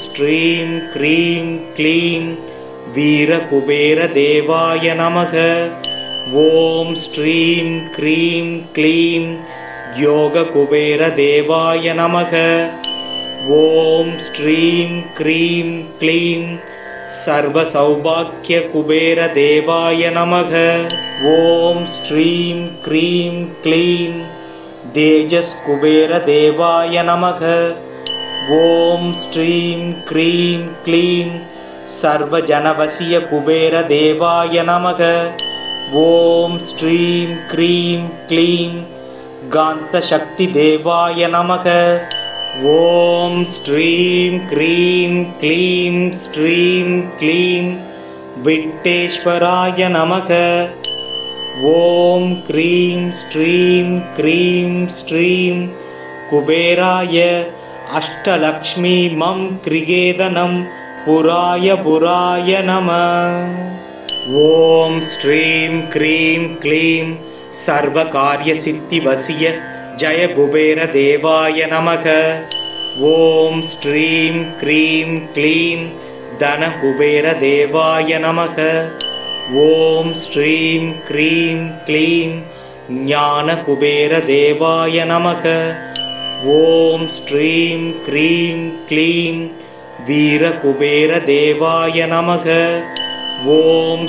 श्रीं क्रीं क्लीं वीरकुबेरदेवाय नमः। ॐ श्रीं क्रीं क्लीं योगकुबेरदेवाय नमः। ॐ श्रीं क्रीं क्लीं सर्वसौभाग्यकुबेरदेवाय नमः। ॐ श्रीं क्रीं क्लीं तेजस्कुबेरदेवाय नमः। ॐ श्रीं क्रीं क्लीं सर्वजनवसीयकुबेरदेवाय नमः। ॐ श्रीं क्रीं क्लीं गान्तशक्तिदेवाय नमः। ॐ श्रीं क्रीं क्लीं श्रीं क्लीं विट्टेश्वराय नमः। ॐ क्रीं श्रीं क्रीं श्रीं कुबेराय अष्टलक्ष्मी मं क्रिगेदनं पुराय पुराय नमः। ॐ श्रीं क्रीं क्लीं सर्वकार्यसिद्धिवसिय जय कुबेरदेवाय नमः। ॐ श्रीं क्रीं क्लीं धनकुबेरदेवाय नमः। ॐ श्रीं क्रीं क्लीं ज्ञानकुबेरदेवाय नमः। ॐ श्रीं क्रीं क्लीं वीरकुबेरदेवाय नमः। ॐ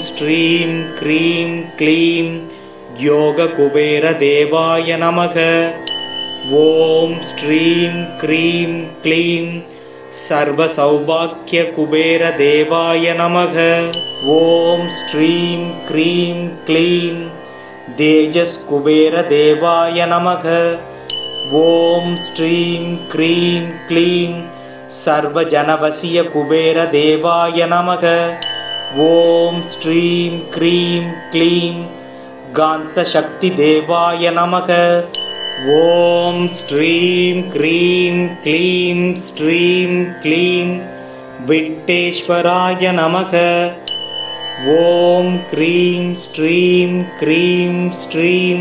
श्रीं क्रीं क्लीं योगकुबेरदेवाय नमः। ॐ श्रीं क्रीं क्लीं सर्वसौभाग्यकुबेरदेवाय नमः। ॐ श्रीं क्रीं क्लीं तेजस्कुबेरदेवाय नमः। ॐ श्रीं क्रीं क्लीं सर्वजनवसीयकुबेरदेवाय नमः। ॐ श्रीं क्रीं क्लीं गान्तशक्तिदेवाय नमः। ॐ श्रीं क्रीं क्लीं श्रीं क्लीं विट्टेश्वराय नमः। ॐ क्रीं श्रीं क्रीं श्रीं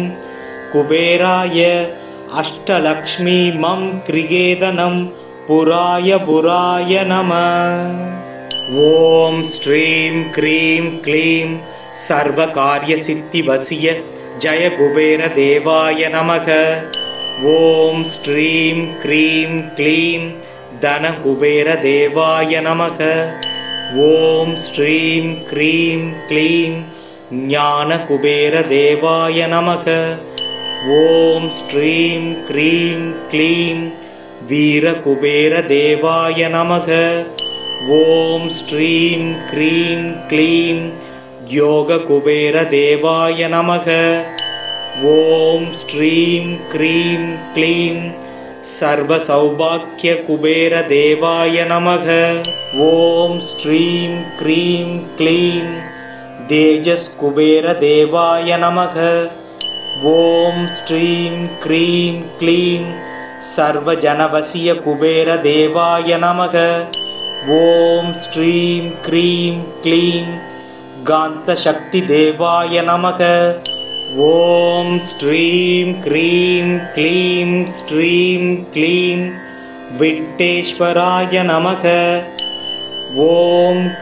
कुबेराय अष्टलक्ष्मी मं क्रिगेदनं पुराय पुराय नमः। ॐ श्रीं क्रीं क्लीं सर्वकार्यसिद्धिवसीय जय कुबेरदेवाय नमः। ॐ श्रीं क्रीं क्लीं धनकुबेरदेवाय नमः। ॐ श्रीं क्रीं क्लीं ज्ञानकुबेरदेवाय नमः। ॐ श्रीं क्रीं क्लीं वीरकुबेरदेवाय नमः। ॐ श्रीं क्रीं क्लीं योगकुबेरदेवाय नमः। ॐ श्रीं क्रीं क्लीं सर्वसौभाग्यकुबेरदेवाय नमः। ॐ श्रीं क्रीं क्लीं तेजस्कुबेरदेवाय नमः। ॐ श्रीं क्रीं क्लीं सर्वजनवसीयकुबेरदेवाय नमः। ॐ श्रीं क्रीं क्लीं गान्तशक्तिदेवाय नमः। ॐ श्रीं क्रीं क्लीं श्रीं क्लीं विट्टेश्वराय नमः। ॐ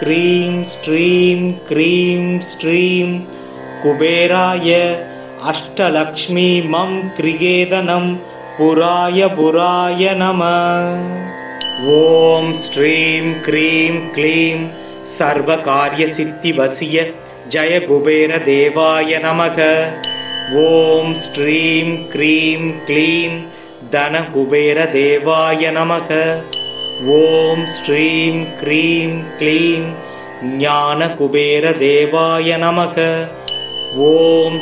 क्रीं श्रीं क्रीं श्रीं कुबेराय अष्टलक्ष्मी मं क्रिगेदनं पुराय पुराय नमः। ॐ श्रीं क्रीं क्लीं सर्वकार्यसिद्धिवसीय जय कुबेरदेवाय नमः। ॐ श्रीं क्रीं क्लीं धनकुबेरदेवाय नमः। ॐ श्रीं क्रीं क्लीं ज्ञानकुबेरदेवाय नमः। ॐ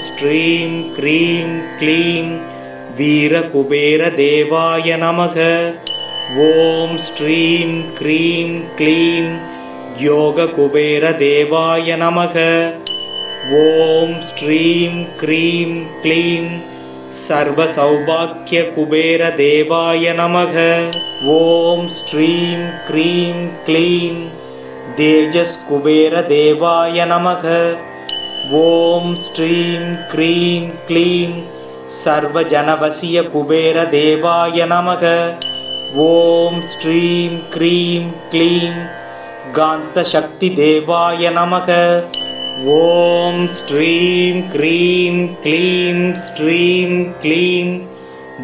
श्रीं क्रीं क्लीं वीरकुबेरदेवाय नमः। ॐ श्रीं क्रीं क्लीं योगकुबेरदेवाय नमः। ॐ श्रीं क्रीं क्लीं सर्वसौभाग्यकुबेरदेवाय नमः। ॐ श्रीं क्रीं क्लीं तेजस्कुबेरदेवाय नमः। ॐ श्रीं क्रीं क्लीं सर्वजनवसीयकुबेरदेवाय नमः। ॐ श्रीं क्रीं क्लीं गान्तशक्तिदेवाय नमः। ॐ श्रीं क्रीं क्लीं श्रीं क्लीं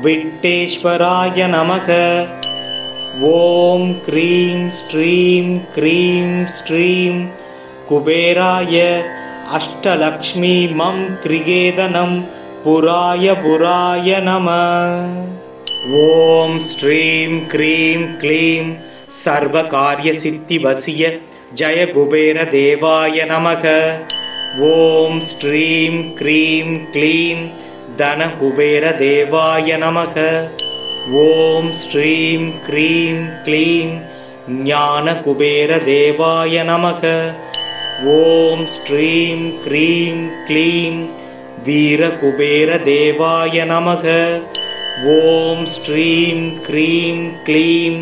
विट्टेश्वराय नमः। ॐ क्रीं श्रीं क्रीं श्रीं कुबेराय अष्टलक्ष्मी मं क्रिगेदनं पुराय पुराय नमः। ॐ श्रीं क्रीं क्लीं सर्वकार्यसिद्धिवसीय जय कुबेरदेवाय नमः। ॐ श्रीं क्रीं क्लीं धनकुबेरदेवाय नमः। ॐ श्रीं क्रीं क्लीं ज्ञानकुबेरदेवाय नमः। ॐ श्रीं क्रीं क्लीं वीरकुबेरदेवाय नमः। ॐ श्रीं क्रीं क्लीं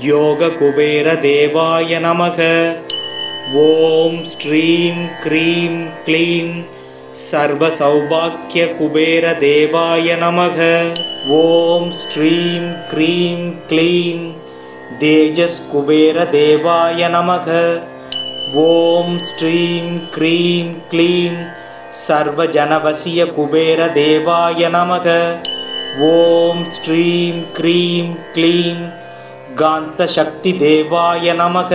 योगकुबेरदेवाय नमः। ॐ श्रीं क्रीं क्लीं सर्वसौभाग्यकुबेरदेवाय नमः। ॐ श्रीं क्रीं क्लीं तेजस्कुबेरदेवाय नमः। ॐ श्रीं क्रीं क्लीं सर्वजनवशीयकुबेरदेवाय नमः। ॐ श्रीं क्रीं क्लीं गान्तशक्तिदेवाय नमः।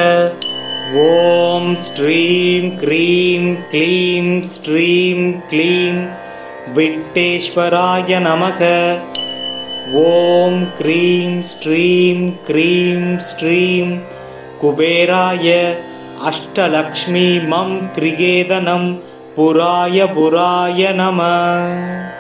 ॐ श्रीं क्रीं क्लीं श्रीं क्लीं विट्टेश्वराय नमः। ॐ क्रीं श्रीं क्रीं श्रीं कुबेराय अष्टलक्ष्मी मं क्रियेदनं पुराय नमः।